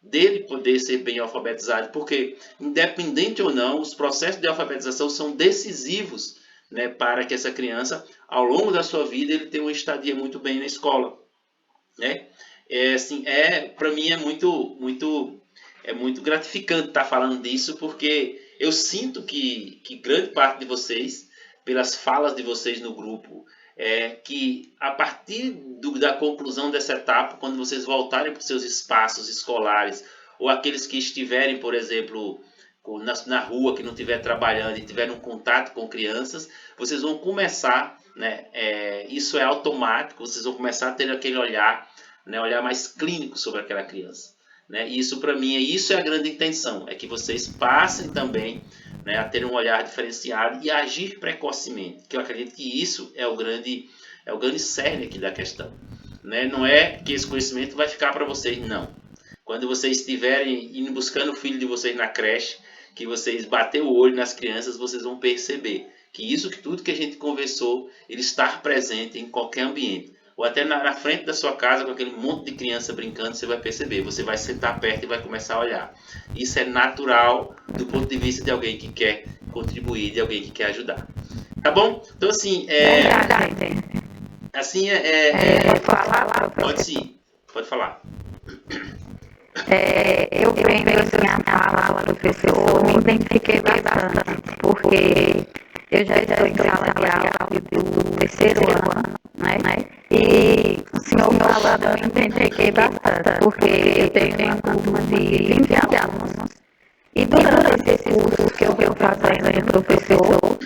dele poder ser bem alfabetizado, porque independente ou não, os processos de alfabetização são decisivos, né, para que essa criança, ao longo da sua vida, ele tenha uma estadia muito bem na escola. Né? Assim, para mim é muito gratificante estar falando disso, porque eu sinto que grande parte de vocês, pelas falas de vocês no grupo, que a partir da conclusão dessa etapa, quando vocês voltarem para os seus espaços escolares, ou aqueles que estiverem, por exemplo, na rua, que não estiver trabalhando e tiverem um contato com crianças, vocês vão começar, né, isso é automático, vocês vão começar a ter aquele olhar, né, olhar mais clínico sobre aquela criança. Né? E isso para mim, isso é a grande intenção, é que vocês passem também, né, a ter um olhar diferenciado e agir precocemente, que eu acredito que isso é o grande cerne aqui da questão. Né? Não é que esse conhecimento vai ficar para vocês, não. Quando vocês estiverem indo buscando o filho de vocês na creche, que vocês bater o olho nas crianças, vocês vão perceber que tudo que a gente conversou, ele está presente em qualquer ambiente. Ou até na frente da sua casa, com aquele monte de criança brincando, você vai perceber, você vai sentar perto e vai começar a olhar. Isso é natural do ponto de vista de alguém que quer contribuir, de alguém que quer ajudar. Tá bom? Então, assim, pode sim, pode falar. Eu vendo assim a fala do professor, me identifiquei bastante, porque eu já estou em sala de aula do 3º ano, né? E o senhor falando, eu me identifiquei bastante, porque eu tenho uma turma de 20 alunos. E durante esse curso que eu venho fazendo de professor,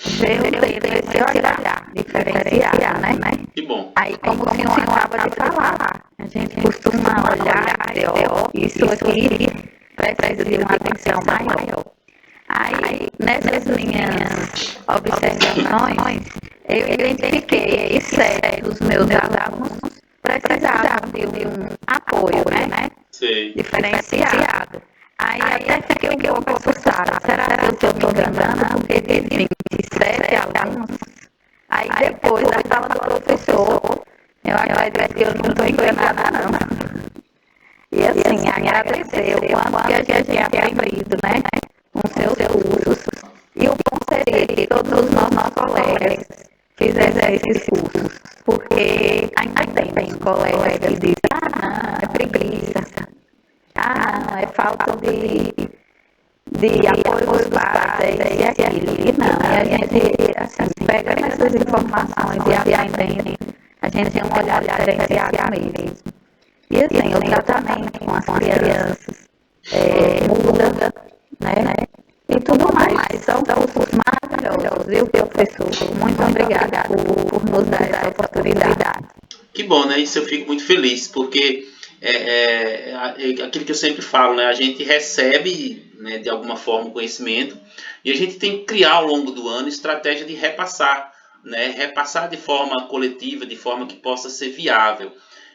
eu tenho esse olhar diferenciado, né? Que bom. Aí, como o senhor acaba de falar, a gente costuma olhar e dizer, ó, isso aqui precisa de uma atenção maior. Aí, nessas minhas observações, eu identifiquei que certos meus alunos precisavam de um apoio, né? Sei. Diferenciado. Aí até fiquei um pouco assustada. Será que eu estou enganando? Porque de 27 alunos. Aí depois, na fala do professor, eu acredito que eu não estou enganada, não. E assim, agradecer o quanto que a gente tem aprendido, né? Com seus cursos. E o bom seria que todos os nossos colegas fizessem esses cursos. Porque ainda tem colegas que dizem, não, é preguiça. Não, é falta de apoio dos pais, e aquilo. E não, e a gente, assim, pegando essas informações e aprendendo, a gente tem um olhar diferenciado mesmo. E assim, o tratamento com as crianças muda, né? E tudo mais. São cursos maravilhosos, viu, professor? Muito obrigada por nos dar essa oportunidade. Que bom, né? Isso eu fico muito feliz, porque é aquilo que eu sempre falo, né? A gente recebe, né, de alguma forma o conhecimento e a gente tem que criar ao longo do ano estratégia de repassar, né? Repassar de forma coletiva, de forma que possa ser viável.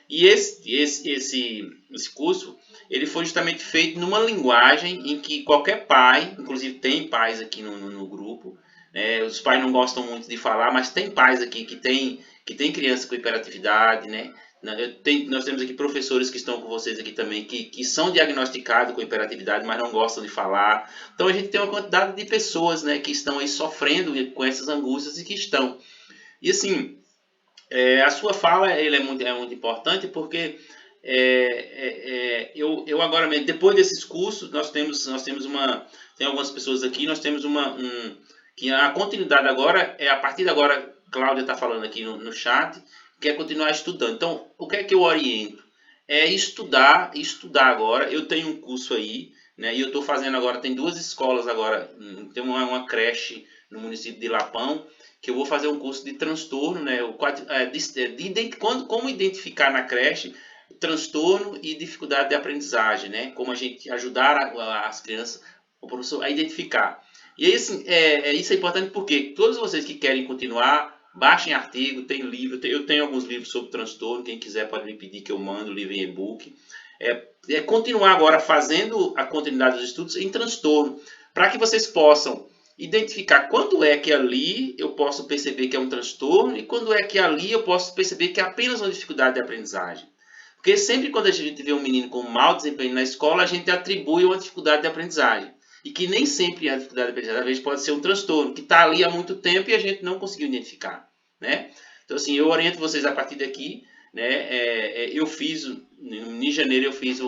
E esse curso, ele foi justamente feito numa linguagem em que qualquer pai, inclusive tem pais aqui no grupo, né? Os pais não gostam muito de falar, mas tem pais aqui que tem criança com hiperatividade, né? Nós temos aqui professores que estão com vocês aqui também, que são diagnosticados com hiperatividade, mas não gostam de falar. Então a gente tem uma quantidade de pessoas, né, que estão aí sofrendo com essas angústias e que estão. E assim, a sua fala ele é muito importante porque eu agora mesmo, depois desses cursos, nós temos tem algumas pessoas aqui, nós temos que a continuidade agora a partir de agora, Cláudia está falando aqui no chat, quer continuar estudando. Então, o que é que eu oriento? É estudar agora. Eu tenho um curso aí, né, e eu estou fazendo agora, tem 2 escolas agora, tem uma creche no município de Lapão, que eu vou fazer um curso de transtorno, né, como identificar na creche transtorno e dificuldade de aprendizagem, né, como a gente ajudar as crianças, o professor, a identificar. E aí, assim, isso é importante porque todos vocês que querem continuar, baixem artigo, tem livro, eu tenho alguns livros sobre transtorno, quem quiser pode me pedir que eu mando o livro em e-book. Continuar agora fazendo a continuidade dos estudos em transtorno, para que vocês possam identificar quando é que ali eu posso perceber que é um transtorno e quando é que ali eu posso perceber que é apenas uma dificuldade de aprendizagem. Porque sempre quando a gente vê um menino com mau desempenho na escola, a gente atribui uma dificuldade de aprendizagem. E que nem sempre a dificuldade de aprendizagem, às vezes pode ser um transtorno, que está ali há muito tempo e a gente não conseguiu identificar, né? Então, assim, eu oriento vocês a partir daqui, né? Eu fiz, em janeiro eu fiz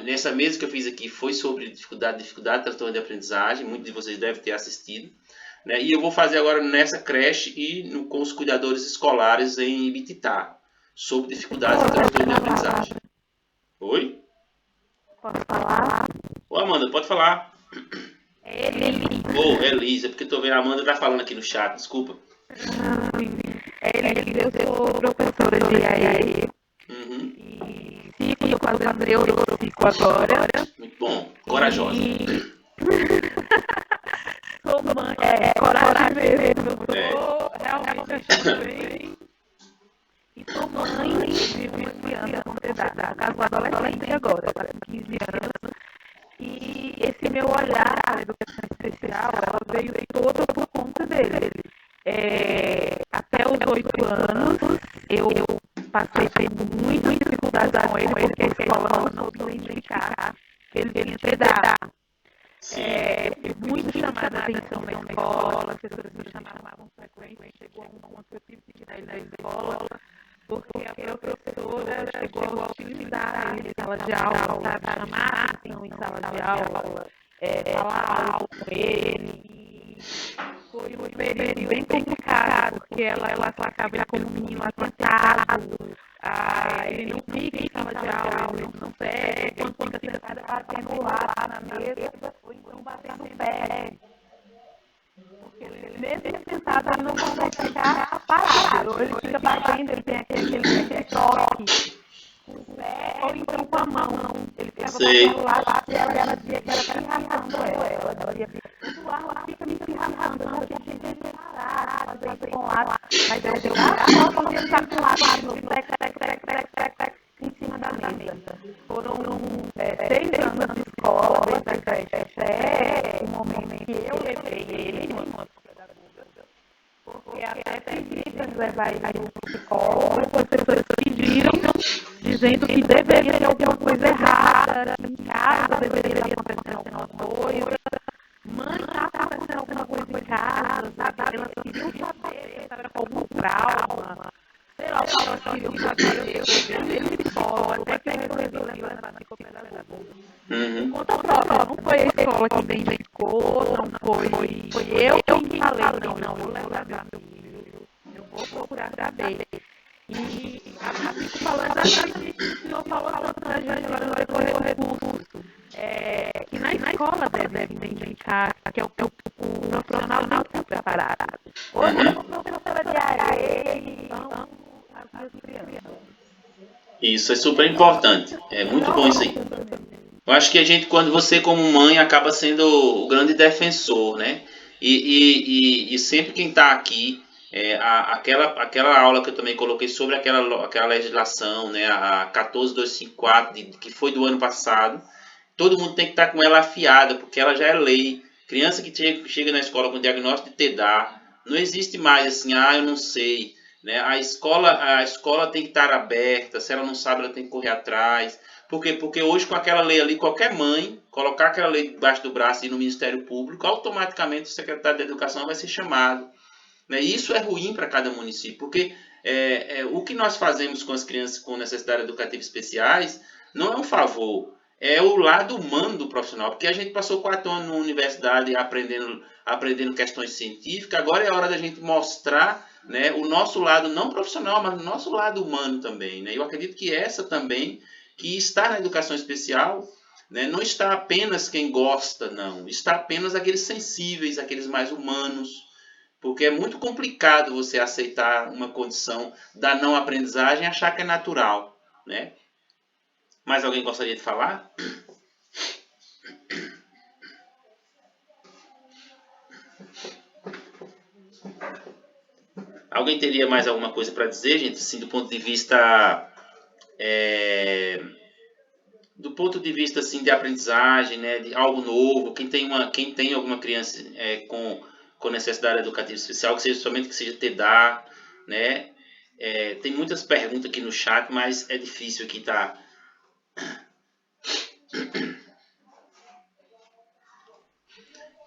nessa mesa que eu fiz aqui, foi sobre dificuldade, transtorno de aprendizagem, muitos de vocês devem ter assistido, né? E eu vou fazer agora nessa creche e com os cuidadores escolares em Ibititá, sobre dificuldades e transtorno de aprendizagem. Oi? Posso falar? Ô, Amanda, pode falar. Elisa, porque tô vendo a Amanda tá falando aqui no chat, desculpa. Eu sou professora de IAE. E ciclo fazendo neuropsico agora. Muito bom, corajosa. Sou mãe, coragem mesmo. Realmente achando bem. E sou mãe de uma criança com idade, caso adolescente agora, tá com 15 anos. E esse meu olhar para a educação especial, ela veio toda por conta dele. Até os 8 anos, eu passei por muita dificuldade com ele, porque a escola não soube identificar que ele tinha TDAH. Muito chamada a atenção na escola, as pessoas me chamavam frequentemente, chegou a um ponto que eu tive que tirar ele da escola, porque a professora chegou a utilizar ele em sala de aula, sabe, chamar a atenção em sala de aula, falar alto com ele. Foi um período bem complicado, porque ela acaba como um menino atentado, ele não fica em sala de aula, ele não pega, quando fica sentado batendo lá na mesa, ou então batendo o pé. Porque ele mesmo sentado, ele não consegue ficar parado. Ele fica batendo, ele tem aquele toque com o pé ou então com a mão. Ele ficava batendo lá e ela dizia que era pirracando ela. Ela dizia, ela fica me pirracando, não, que a gente tem que parar, fazer isso com o lado. Mas eu deu uma volta, ele tá com o lado, em cima da mesa. Foram 6 anos de escola, desde a creche até o momento que eu levei ele, uma pedagoga, porque até pedi para levar ele no psicólogo, as pessoas pediram, dizendo que deveria ter alguma coisa errada em casa, deveria estar acontecendo alguma coisa. Mãe, está acontecendo alguma coisa em casa, sabe? Elas queriam saber se estava com algum trauma. Sei lá, elas queriam saber, eu fui psicólogo, até que eu resolvi levar na pedagoga. Conta própria, não foi a escola que identificou, não foi eu que falei, não, vou levar meu filho, eu vou procurar saber. E fico falando assim, o senhor falou tanto pra gente agora no decorrer do recurso, que na escola deve identificar que é o profissional não está preparado. Hoje o professor de areia, então, as crianças. Isso é super importante. É muito bom isso aí. Eu acho que a gente, quando você como mãe, acaba sendo o grande defensor, né? E sempre quem está aqui, aquela aula que eu também coloquei sobre aquela legislação, né? A 14254, que foi do ano passado, todo mundo tem que estar com ela afiada, porque ela já é lei. Criança que chega na escola com diagnóstico de TDAH, não existe mais assim, eu não sei. Né? A escola tem que estar aberta, se ela não sabe, ela tem que correr atrás. Por quê? Porque hoje, com aquela lei ali, qualquer mãe colocar aquela lei debaixo do braço e ir no Ministério Público, automaticamente o secretário de Educação vai ser chamado. Né? E isso é ruim para cada município, porque o que nós fazemos com as crianças com necessidades educativas especiais não é um favor, é o lado humano do profissional, porque a gente passou 4 anos na universidade aprendendo questões científicas, agora é hora da gente mostrar, né, o nosso lado não profissional, mas o nosso lado humano também. Né? Eu acredito que essa também, que está na educação especial, né, não está apenas quem gosta, não, está apenas aqueles sensíveis, aqueles mais humanos, porque é muito complicado você aceitar uma condição da não aprendizagem e achar que é natural. Né? Mais alguém gostaria de falar? Alguém teria mais alguma coisa para dizer, gente? Assim, do ponto de vista assim, de aprendizagem, né? De algo novo. Quem tem alguma criança com necessidade educativa especial, que seja somente que seja TDAH, né? Tem muitas perguntas aqui no chat, mas é difícil aqui estar.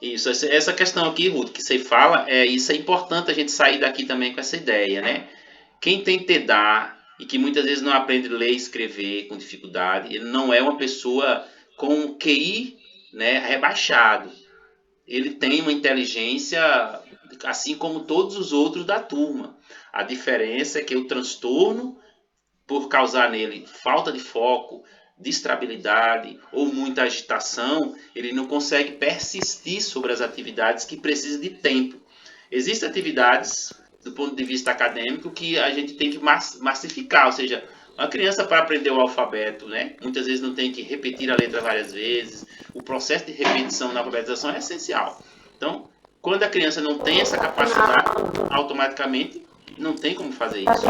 Isso, essa questão aqui, Ruth, que você fala, isso é importante a gente sair daqui também com essa ideia, né? Quem tem TDAH e que muitas vezes não aprende a ler e escrever com dificuldade, ele não é uma pessoa com QI, né, rebaixado. Ele tem uma inteligência assim como todos os outros da turma. A diferença é que o transtorno, por causar nele falta de foco, distrabilidade ou muita agitação, ele não consegue persistir sobre as atividades que precisam de tempo. Existem atividades, do ponto de vista acadêmico, que a gente tem que massificar, ou seja, uma criança para aprender o alfabeto, né, muitas vezes não tem que repetir a letra várias vezes, o processo de repetição na alfabetização é essencial. Então, quando a criança não tem essa capacidade, automaticamente não tem como fazer isso.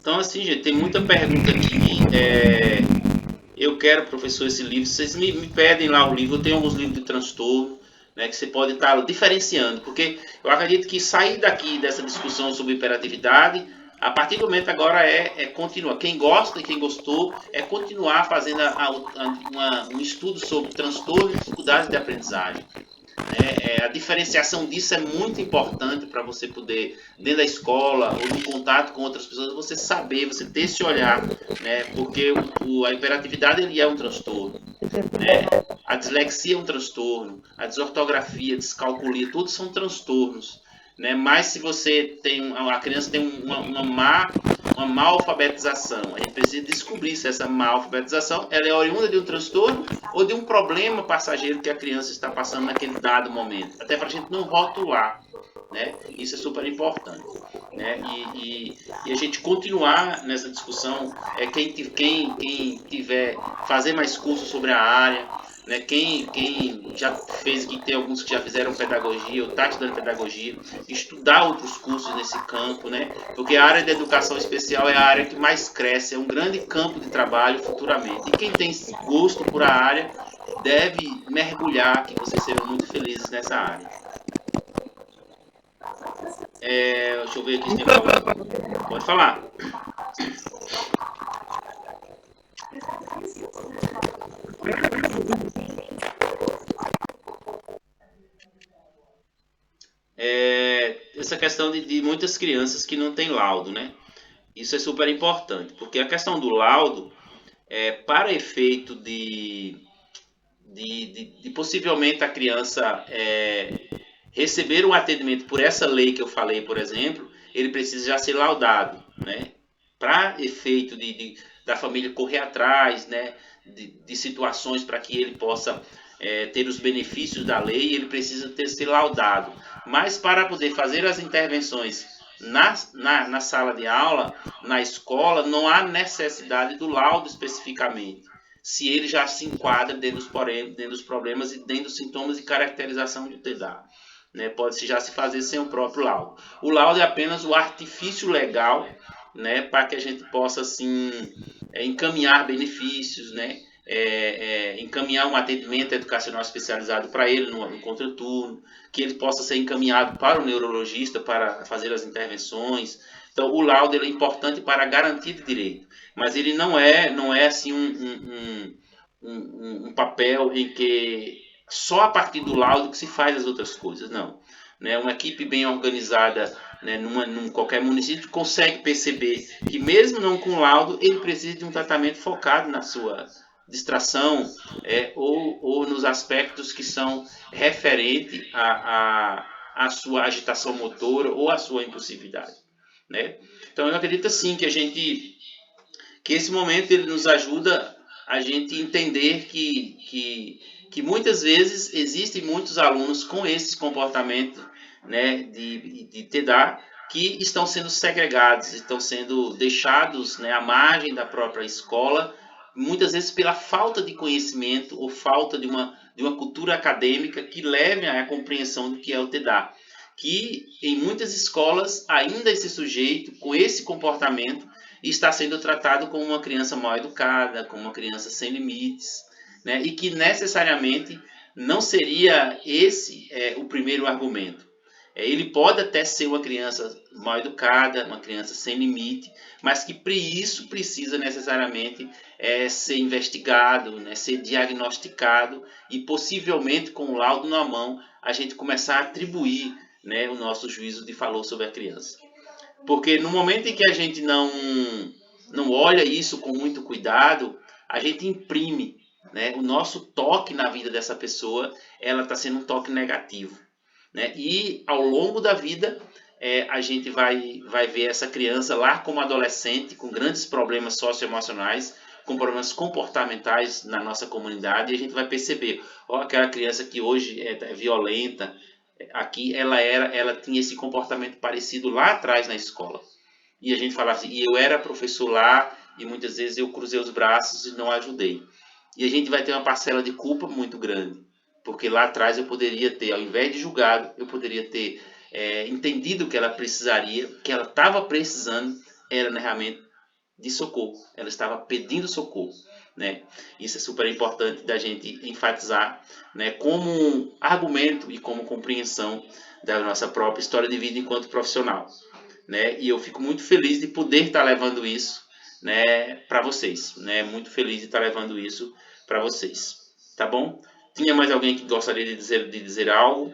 Então, assim, gente, tem muita pergunta aqui. Eu quero, professor, esse livro. Vocês me pedem lá o livro. Eu tenho alguns livros de transtorno, né, que você pode estar diferenciando. Porque eu acredito que sair daqui dessa discussão sobre hiperatividade, a partir do momento agora continuar. Quem gosta e quem gostou é continuar fazendo um estudo sobre transtorno e dificuldades de aprendizagem. A diferenciação disso é muito importante para você poder, dentro da escola ou no contato com outras pessoas, você saber, você ter esse olhar, né? Porque a hiperatividade ele é um transtorno, né? A dislexia é um transtorno, a desortografia, a descalculia, todos são transtornos, né? Mas se você a criança tem uma má uma má alfabetização. A gente precisa descobrir se essa má alfabetização ela é oriunda de um transtorno ou de um problema passageiro que a criança está passando naquele dado momento. Até para a gente não rotular, né? Isso é super importante, né? E a gente continuar nessa discussão, quem tiver, fazer mais cursos sobre a área, né? Quem já fez, que tem alguns que já fizeram pedagogia ou está estudando pedagogia, estudar outros cursos nesse campo, né? Porque a área da educação especial é a área que mais cresce, é um grande campo de trabalho futuramente. E quem tem gosto por a área deve mergulhar, que vocês serão muito felizes nessa área. Deixa eu ver aqui se tem alguma. Pode falar. Essa questão de muitas crianças que não têm laudo, né? Isso é super importante, porque a questão do laudo, para efeito de possivelmente a criança receber um atendimento por essa lei que eu falei, por exemplo, ele precisa já ser laudado, né? Para efeito da família correr atrás, né? De situações para que ele possa ter os benefícios da lei, ele precisa ser laudado. Mas para poder fazer as intervenções na sala de aula, na escola, não há necessidade do laudo especificamente, se ele já se enquadra dentro dos problemas e dentro dos sintomas e caracterização de TDAH. Né? Pode-se já se fazer sem o próprio laudo. O laudo é apenas o artifício legal, né, para que a gente possa assim, encaminhar benefícios, né, encaminhar um atendimento educacional especializado para ele no contraturno, que ele possa ser encaminhado para o neurologista para fazer as intervenções. Então, o laudo é importante para a garantia de direito, mas ele não é assim um papel em que só a partir do laudo que se faz as outras coisas, não. Né? Uma equipe bem organizada, né, num qualquer município, consegue perceber que mesmo não com laudo, ele precisa de um tratamento focado na sua distração ou nos aspectos que são referentes à sua agitação motora ou à sua impulsividade. Né? Então, eu acredito sim que esse momento ele nos ajuda a gente entender que muitas vezes existem muitos alunos com esse comportamento, né, de TDAH que estão sendo segregados, estão sendo deixados, né, à margem da própria escola, muitas vezes pela falta de conhecimento ou falta de uma cultura acadêmica que leve à compreensão do que é o TDAH. Que em muitas escolas ainda esse sujeito com esse comportamento está sendo tratado como uma criança mal educada, como uma criança sem limites, né? E que necessariamente não seria esse o primeiro argumento. Ele pode até ser uma criança mal educada, uma criança sem limite, mas que isso precisa necessariamente ser investigado, né? Ser diagnosticado e possivelmente com o laudo na mão a gente começar a atribuir, né, o nosso juízo de valor sobre a criança. Porque no momento em que a gente não olha isso com muito cuidado, a gente imprime, né, o nosso toque na vida dessa pessoa, ela está sendo um toque negativo. Né? E ao longo da vida, a gente vai ver essa criança lá como adolescente, com grandes problemas socioemocionais, com problemas comportamentais na nossa comunidade, e a gente vai perceber, aquela criança que hoje é violenta, aqui ela tinha esse comportamento parecido lá atrás na escola. E a gente fala assim, e eu era professor lá, e muitas vezes eu cruzei os braços e não ajudei. E a gente vai ter uma parcela de culpa muito grande, porque lá atrás eu poderia ter, ao invés de julgado, eu poderia ter entendido que ela precisaria, que ela estava precisando, era realmente de socorro. Ela estava pedindo socorro. Né? Isso é super importante da gente enfatizar, né, como um argumento e como compreensão da nossa própria história de vida enquanto profissional. Né? E eu fico muito feliz de poder estar levando isso, né, para vocês. Né? Muito feliz de estar levando isso para vocês. Tá bom? Tinha mais alguém que gostaria de dizer algo?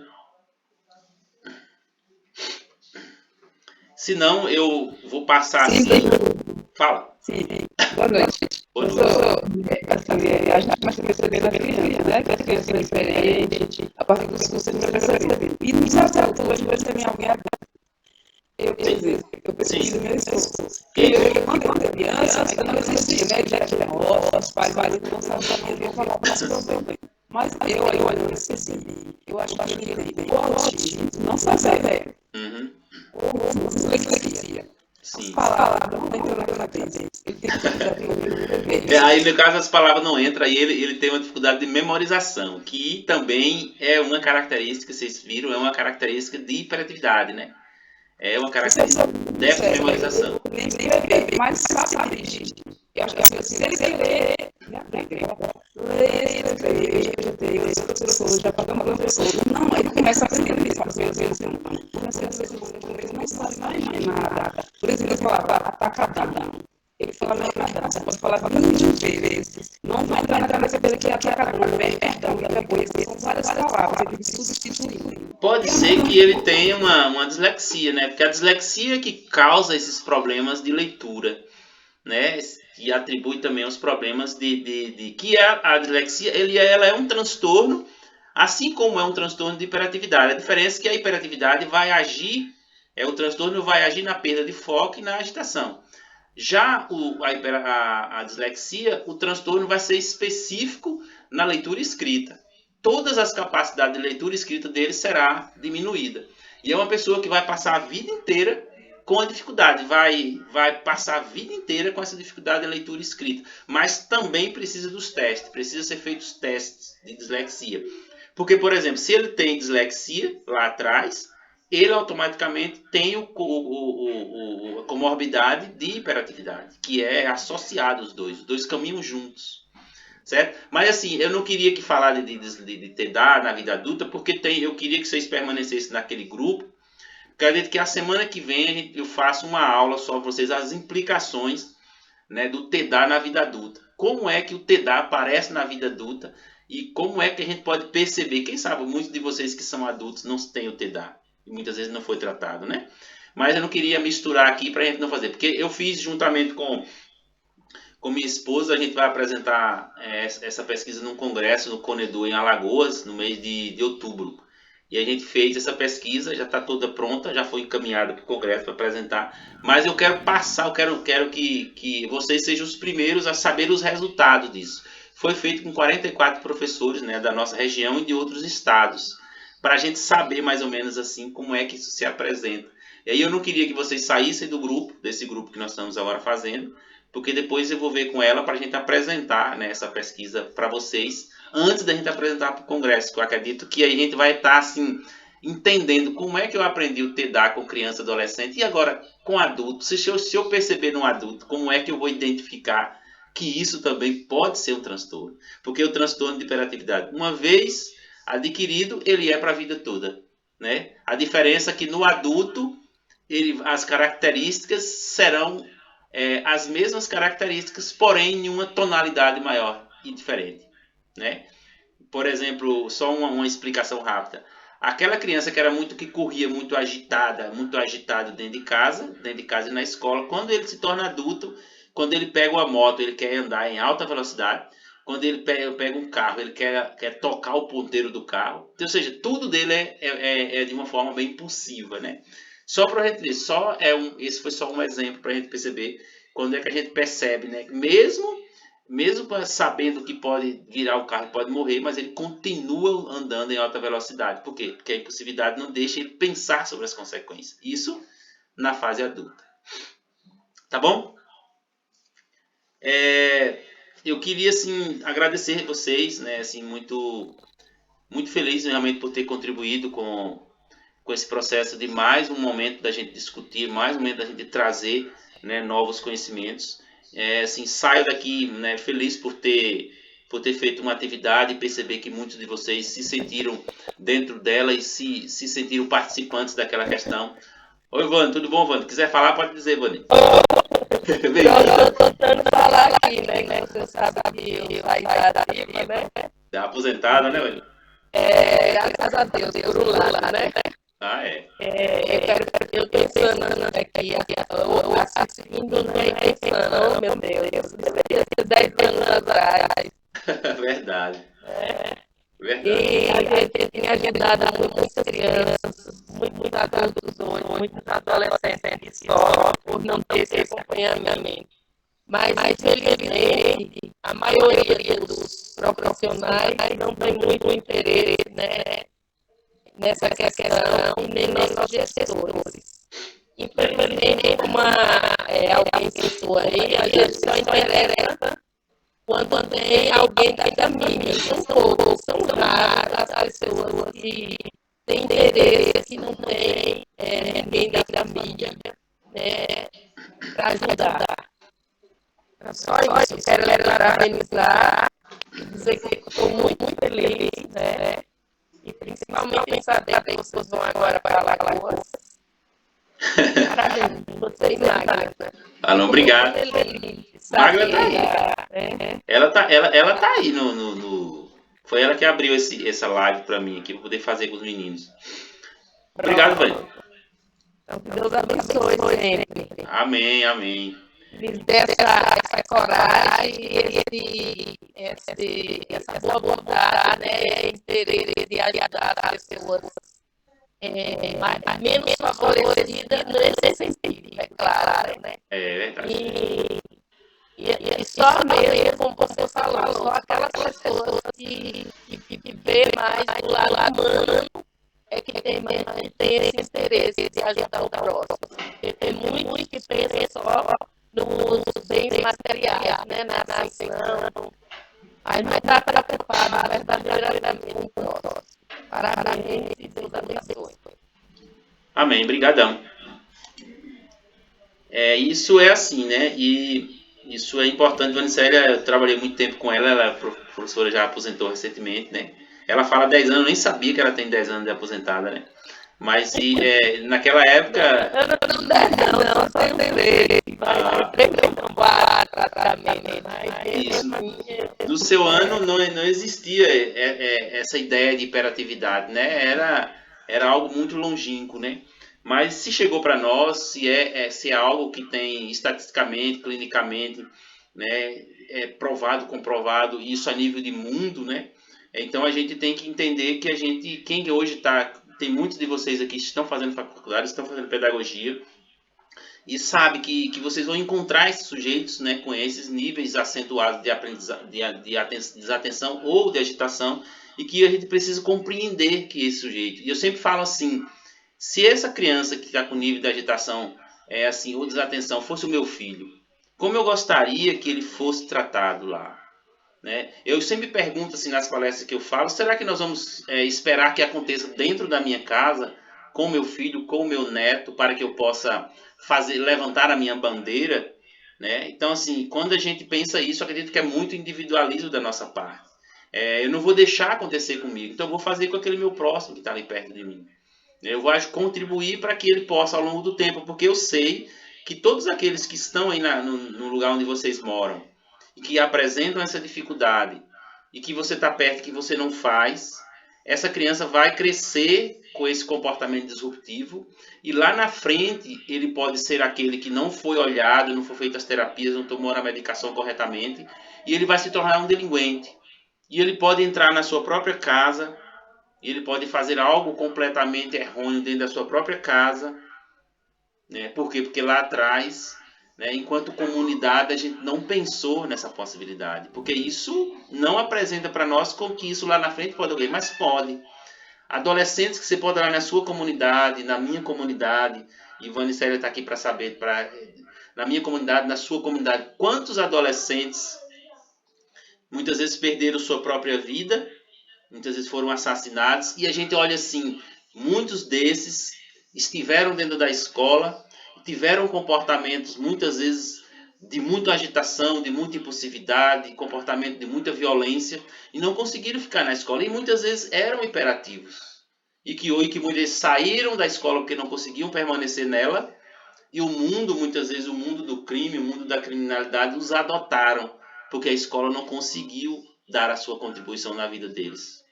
Se não, eu vou passar assim. Fala. Sim. Boa noite. Boa noite. A gente começa a perceber na criança, né? Que as crianças são diferentes, a partir dos cursos da vida. E nos assaltos hoje, você tem alguém agora. Eu pesquisa, meu esforço. Eu, quando era criança, ainda não existia, né? Já tinha roça, os pais não sabiam, eu falava isso também. Mas eu percebi, eu acho que ele tem o autismo, não saber. Ou dislexia. As palavras não entram na cabeça. Ele tem que aí, no caso, as palavras não entram, aí ele tem uma dificuldade de memorização, que também é uma característica, vocês viram, é uma característica de hiperatividade, né? É uma característica de memorização. Mas sabe, gente, eu acho que assim, se ele ler, ele aprende. Ler, escrever, professor, já pagamos uma pessoa. Não, ele começa a aprender mesmo. Às vezes, ele não sabe mais nada. Por exemplo, eu falava atacadão. Ele fala atacadão. Você pode falar 20 vezes. Não vai entrar na cabeça dele que é atacadão, perdão, que acabou. São várias palavras, ele tem que substituir. Pode ser que ele tenha uma dislexia, né? Porque a dislexia é que causa esses problemas de leitura, né? E atribui também os problemas que a dislexia, ela é um transtorno, assim como é um transtorno de hiperatividade. A diferença é que a hiperatividade vai agir, o transtorno vai agir na perda de foco e na agitação. Já a dislexia, o transtorno vai ser específico na leitura escrita. Todas as capacidades de leitura e escrita dele será diminuída. E é uma pessoa que vai passar a vida inteira com a dificuldade, vai passar a vida inteira com essa dificuldade de leitura e escrita. Mas também precisa dos testes, precisa ser feitos testes de dislexia. Porque, por exemplo, se ele tem dislexia lá atrás, ele automaticamente tem a comorbidade de hiperatividade, que é associado os dois caminham juntos. Certo? Mas assim, eu não queria que falar de TDAH na vida adulta, porque eu queria que vocês permanecessem naquele grupo. Acredito que a semana que vem eu faço uma aula só para vocês, as implicações, né, do TDAH na vida adulta. Como é que o TDAH aparece na vida adulta e como é que a gente pode perceber. Quem sabe muitos de vocês que são adultos não têm o TDAH e muitas vezes não foi tratado, né? Mas eu não queria misturar aqui para a gente não fazer, porque eu fiz juntamente com minha esposa, a gente vai apresentar essa pesquisa num congresso no Conedu em Alagoas, no mês de outubro. E a gente fez essa pesquisa, já está toda pronta, já foi encaminhada para o congresso para apresentar. Mas eu quero passar, eu quero que vocês sejam os primeiros a saber os resultados disso. Foi feito com 44 professores, né, da nossa região e de outros estados, para a gente saber mais ou menos assim como é que isso se apresenta. E aí eu não queria que vocês saíssem do grupo, desse grupo que nós estamos agora fazendo, porque depois eu vou ver com ela para a gente apresentar, né, essa pesquisa para vocês, antes da gente apresentar para o congresso, que eu acredito que a gente vai estar assim, entendendo como é que eu aprendi o TDAH com criança e adolescente, e agora com adulto, se eu perceber no adulto, como é que eu vou identificar que isso também pode ser um transtorno. Porque o transtorno de hiperatividade, uma vez adquirido, ele é para a vida toda, né? A diferença é que no adulto, as características serão as mesmas características, porém em uma tonalidade maior e diferente, né? Por exemplo, só uma explicação rápida. Aquela criança que corria muito agitado dentro de casa e na escola, quando ele se torna adulto, quando ele pega uma moto, ele quer andar em alta velocidade. Quando ele pega um carro, ele quer tocar o ponteiro do carro. Ou seja, tudo dele é de uma forma bem impulsiva, né? Só para a gente ver, esse foi só um exemplo para a gente perceber quando é que a gente percebe, né? Mesmo sabendo que pode virar o carro, pode morrer, mas ele continua andando em alta velocidade. Por quê? Porque a impulsividade não deixa ele pensar sobre as consequências. Isso na fase adulta. Tá bom? Eu queria assim agradecer a vocês, né? Assim, muito feliz realmente por ter contribuído com esse processo de mais um momento da gente discutir, mais um momento da gente trazer, né, novos conhecimentos. Assim, saio daqui, né, feliz por ter feito uma atividade e perceber que muitos de vocês se sentiram dentro dela e se sentiram participantes daquela questão. Oi, Vânia, tudo bom, Vânia? Quiser falar, pode dizer, Vânia. Eu estou tentando falar aqui, né? Você sabe que eu saí da ativa, né? Tá aposentada, né, Vânia? Graças a Deus, por lá, né? Eu estou pensando aqui, assistindo, né? E pensando, oh, meu Deus, deveria ser 10 anos atrás. Verdade. E a gente tinha ajudado muitas crianças, muitos adultos hoje, muitos adolescentes só por não ter esse acompanhamento. Mas, infelizmente, a maioria dos profissionais não tem muito interesse, né, nessa questão, e nem nossos gestores. Infelizmente, como alguém citou aí, a gente só interessa quando tem alguém da mídia. São poucos, são raras as pessoas que têm interesse, que não tem ninguém da mídia, né, para ajudar. Só isso, quero parabenizar e dizer que estou muito feliz, né? E principalmente em saber que vocês vão agora para Alagoas. Parabéns, vocês, Magda. Ah, não, obrigado. Magda tá aí. Né? Ela tá aí Foi ela que abriu essa live para mim aqui, para poder fazer com os meninos. Obrigado, Vânia. Então, que Deus abençoe sempre. Amém, amém. Lhes dê essa coragem, essa boa vontade, né, interesse de ajudar as pessoas menos favorecidas nesse sentido, é claro, né? É verdade. E só mesmo, como você falou, só aquelas pessoas que vê mais do lado humano é que tem esse interesse de ajudar o próximo. Porque tem muitos que pensam só nos bens materiais, né, na ação, mas não está preocupado verdadeiramente com o próximo. Parabéns e Deus abençoe. Amém, brigadão. Isso é assim, né? E isso é importante. Vanicélia, eu trabalhei muito tempo com ela, ela é professora, já aposentou recentemente, né? Ela fala 10 anos, eu nem sabia que ela tem 10 anos de aposentada, né? Mas naquela época... Eu não tenho medo. Isso. Do seu ano não existia essa ideia de hiperatividade, né? Era algo muito longínquo, né? Mas se chegou para nós, se é algo que tem estatisticamente, clinicamente, né, comprovado, isso a nível de mundo, né? Então a gente tem que entender que quem hoje tem muitos de vocês aqui que estão fazendo faculdade, estão fazendo pedagogia, e sabe que vocês vão encontrar esses sujeitos, né, com esses níveis acentuados de aprendizagem, de desatenção ou de agitação, e que a gente precisa compreender que esse sujeito... E eu sempre falo assim, se essa criança que está com nível de agitação ou desatenção fosse o meu filho, como eu gostaria que ele fosse tratado lá, né? Eu sempre pergunto assim nas palestras que eu falo, será que nós vamos esperar que aconteça dentro da minha casa, com meu filho, com meu neto, para que eu possa levantar a minha bandeira, né? Então, assim, quando a gente pensa isso, eu acredito que é muito individualismo da nossa parte. Eu não vou deixar acontecer comigo, então eu vou fazer com aquele meu próximo que está ali perto de mim. Eu vou contribuir para que ele possa, ao longo do tempo, porque eu sei que todos aqueles que estão aí no lugar onde vocês moram e que apresentam essa dificuldade e que você está perto, que você não faz, essa criança vai crescer com esse comportamento disruptivo e lá na frente ele pode ser aquele que não foi olhado, não foi feito as terapias, não tomou a medicação corretamente e ele vai se tornar um delinquente. E ele pode entrar na sua própria casa, ele pode fazer algo completamente errôneo dentro da sua própria casa, né? Por quê? Porque lá atrás, né, enquanto comunidade, a gente não pensou nessa possibilidade. Porque isso não apresenta para nós como que isso lá na frente pode ocorrer, mas pode. Adolescentes que você pode olhar na sua comunidade, na minha comunidade, e Vanicélia está aqui para saber, na minha comunidade, na sua comunidade, quantos adolescentes muitas vezes perderam sua própria vida, muitas vezes foram assassinados, e a gente olha assim, muitos desses estiveram dentro da escola, tiveram comportamentos muitas vezes de muita agitação, de muita impulsividade, comportamento de muita violência, e não conseguiram ficar na escola, e muitas vezes eram hiperativos, e que muitas vezes saíram da escola porque não conseguiam permanecer nela, e o mundo, muitas vezes o mundo do crime, o mundo da criminalidade os adotaram, porque a escola não conseguiu dar a sua contribuição na vida deles.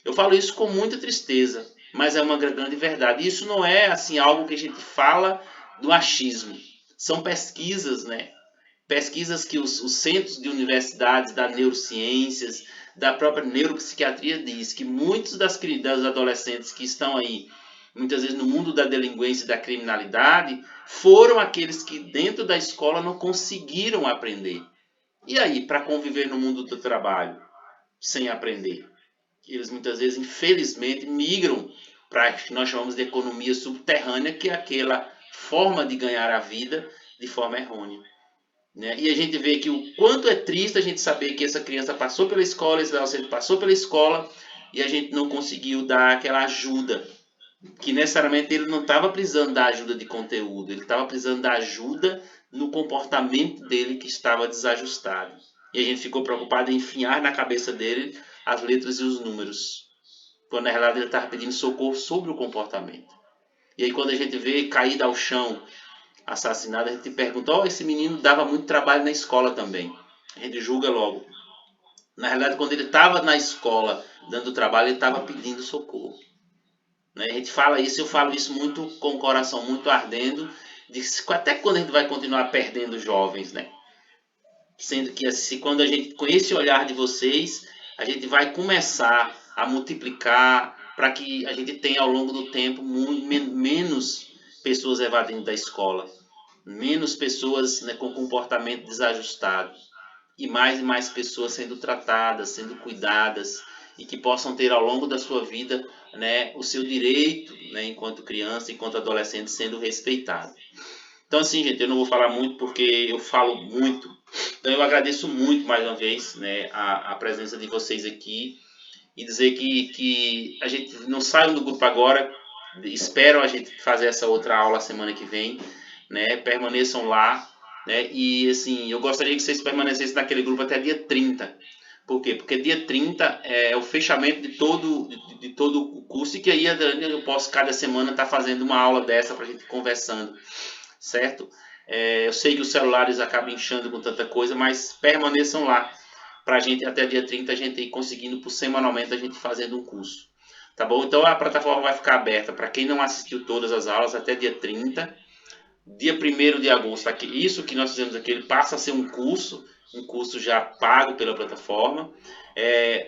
Eu falo isso com muita tristeza, mas é uma grande verdade. Isso não é assim algo que a gente fala do achismo. São pesquisas, né? Pesquisas que os centros de universidades, da neurociências, da própria neuropsiquiatria diz que muitos das adolescentes que estão aí muitas vezes no mundo da delinquência e da criminalidade, foram aqueles que dentro da escola não conseguiram aprender. E aí, para conviver no mundo do trabalho sem aprender? Eles muitas vezes, infelizmente, migram para o que nós chamamos de economia subterrânea, que é aquela forma de ganhar a vida de forma errônea. Né? E a gente vê que o quanto é triste a gente saber que essa criança passou pela escola, esse adolescente passou pela escola e a gente não conseguiu dar aquela ajuda, que necessariamente ele não estava precisando da ajuda de conteúdo, ele estava precisando da ajuda no comportamento dele que estava desajustado. E a gente ficou preocupado em enfiar na cabeça dele as letras e os números, quando na realidade ele estava pedindo socorro sobre o comportamento. E aí quando a gente vê caído ao chão, assassinado, a gente pergunta, esse menino dava muito trabalho na escola também. A gente julga logo. Na realidade, quando ele estava na escola dando trabalho, ele estava pedindo socorro. Né? A gente fala isso, eu falo isso muito com o coração muito ardendo, de até quando a gente vai continuar perdendo jovens, né? Sendo que assim, quando a gente, com esse olhar de vocês, a gente vai começar a multiplicar para que a gente tenha ao longo do tempo menos pessoas evadindo da escola, menos pessoas, né, com comportamento desajustado e mais pessoas sendo tratadas, sendo cuidadas e que possam ter ao longo da sua vida, né, o seu direito, né, enquanto criança, enquanto adolescente, sendo respeitado. Então assim, gente, eu não vou falar muito porque eu falo muito. Então eu agradeço muito mais uma vez, né, a presença de vocês aqui e dizer que a gente não saiam do grupo agora. Espero a gente fazer essa outra aula semana que vem, né? Permaneçam lá, né? E assim, eu gostaria que vocês permanecessem naquele grupo até dia 30. Por quê? Porque dia 30 é o fechamento de todo o curso e que aí eu posso cada semana estar fazendo uma aula dessa para a gente conversando, certo? Eu sei que os celulares acabam inchando com tanta coisa, mas permaneçam lá para a gente até dia 30 a gente ir conseguindo por semanalmente a gente fazendo um curso. Tá bom? Então a plataforma vai ficar aberta para quem não assistiu todas as aulas até dia 30. Dia 1º de agosto, isso que nós fizemos aqui, ele passa a ser um curso já pago pela plataforma.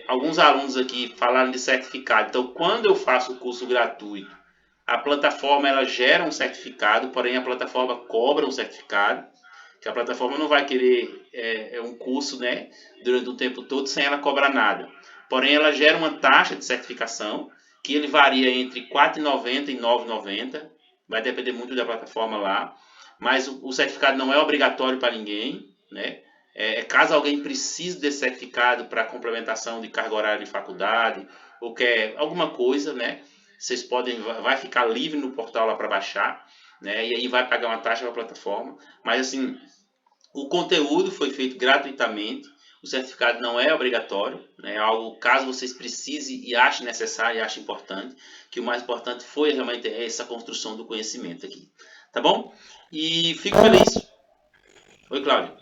Alguns alunos aqui falaram de certificado. Então, quando eu faço o curso gratuito, a plataforma ela gera um certificado, porém a plataforma cobra um certificado, que a plataforma não vai querer um curso, né, durante o tempo todo sem ela cobrar nada. Porém, ela gera uma taxa de certificação, que ele varia entre R$ 4,90 e R$ 9,90. Vai depender muito da plataforma lá. Mas o certificado não é obrigatório para ninguém, né? Caso alguém precise desse certificado para complementação de carga horária de faculdade, ou quer alguma coisa, né? Vocês podem, vai ficar livre no portal lá para baixar, né? E aí vai pagar uma taxa para a plataforma. Mas assim, o conteúdo foi feito gratuitamente. O certificado não é obrigatório, né? Algo, caso vocês precisem e achem necessário e achem importante, que o mais importante foi realmente essa construção do conhecimento aqui. Tá bom? E fico feliz. Oi, Cláudio.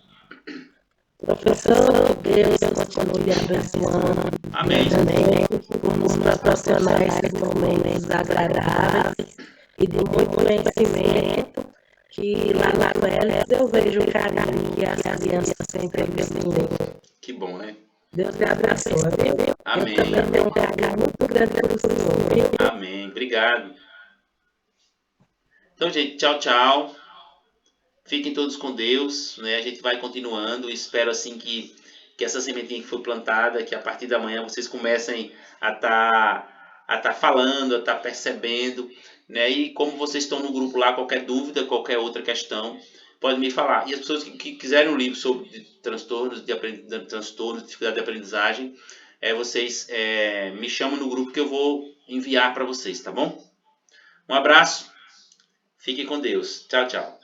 Professor, Deus continue abençoando. Amém. Também por nos proporcionar esses momentos agradáveis e de muito conhecimento, que lá na Welles eu vejo o carinho que as crianças sempre têm. Que bom, né? Deus lhe abençoe, viu? Amém. Eu também tenho um carinho muito grande pelo Senhor, viu? Amém. Obrigado. Então, gente, tchau, tchau. Fiquem todos com Deus, né? A gente vai continuando. Espero assim que essa sementinha que foi plantada, que a partir da manhã vocês comecem a tá falando, a estar percebendo, né? E como vocês estão no grupo lá, qualquer dúvida, qualquer outra questão, pode me falar. E as pessoas que quiserem um livro sobre transtornos, dificuldade de aprendizagem, vocês me chamam no grupo que eu vou enviar para vocês, tá bom? Um abraço. Fiquem com Deus. Tchau, tchau.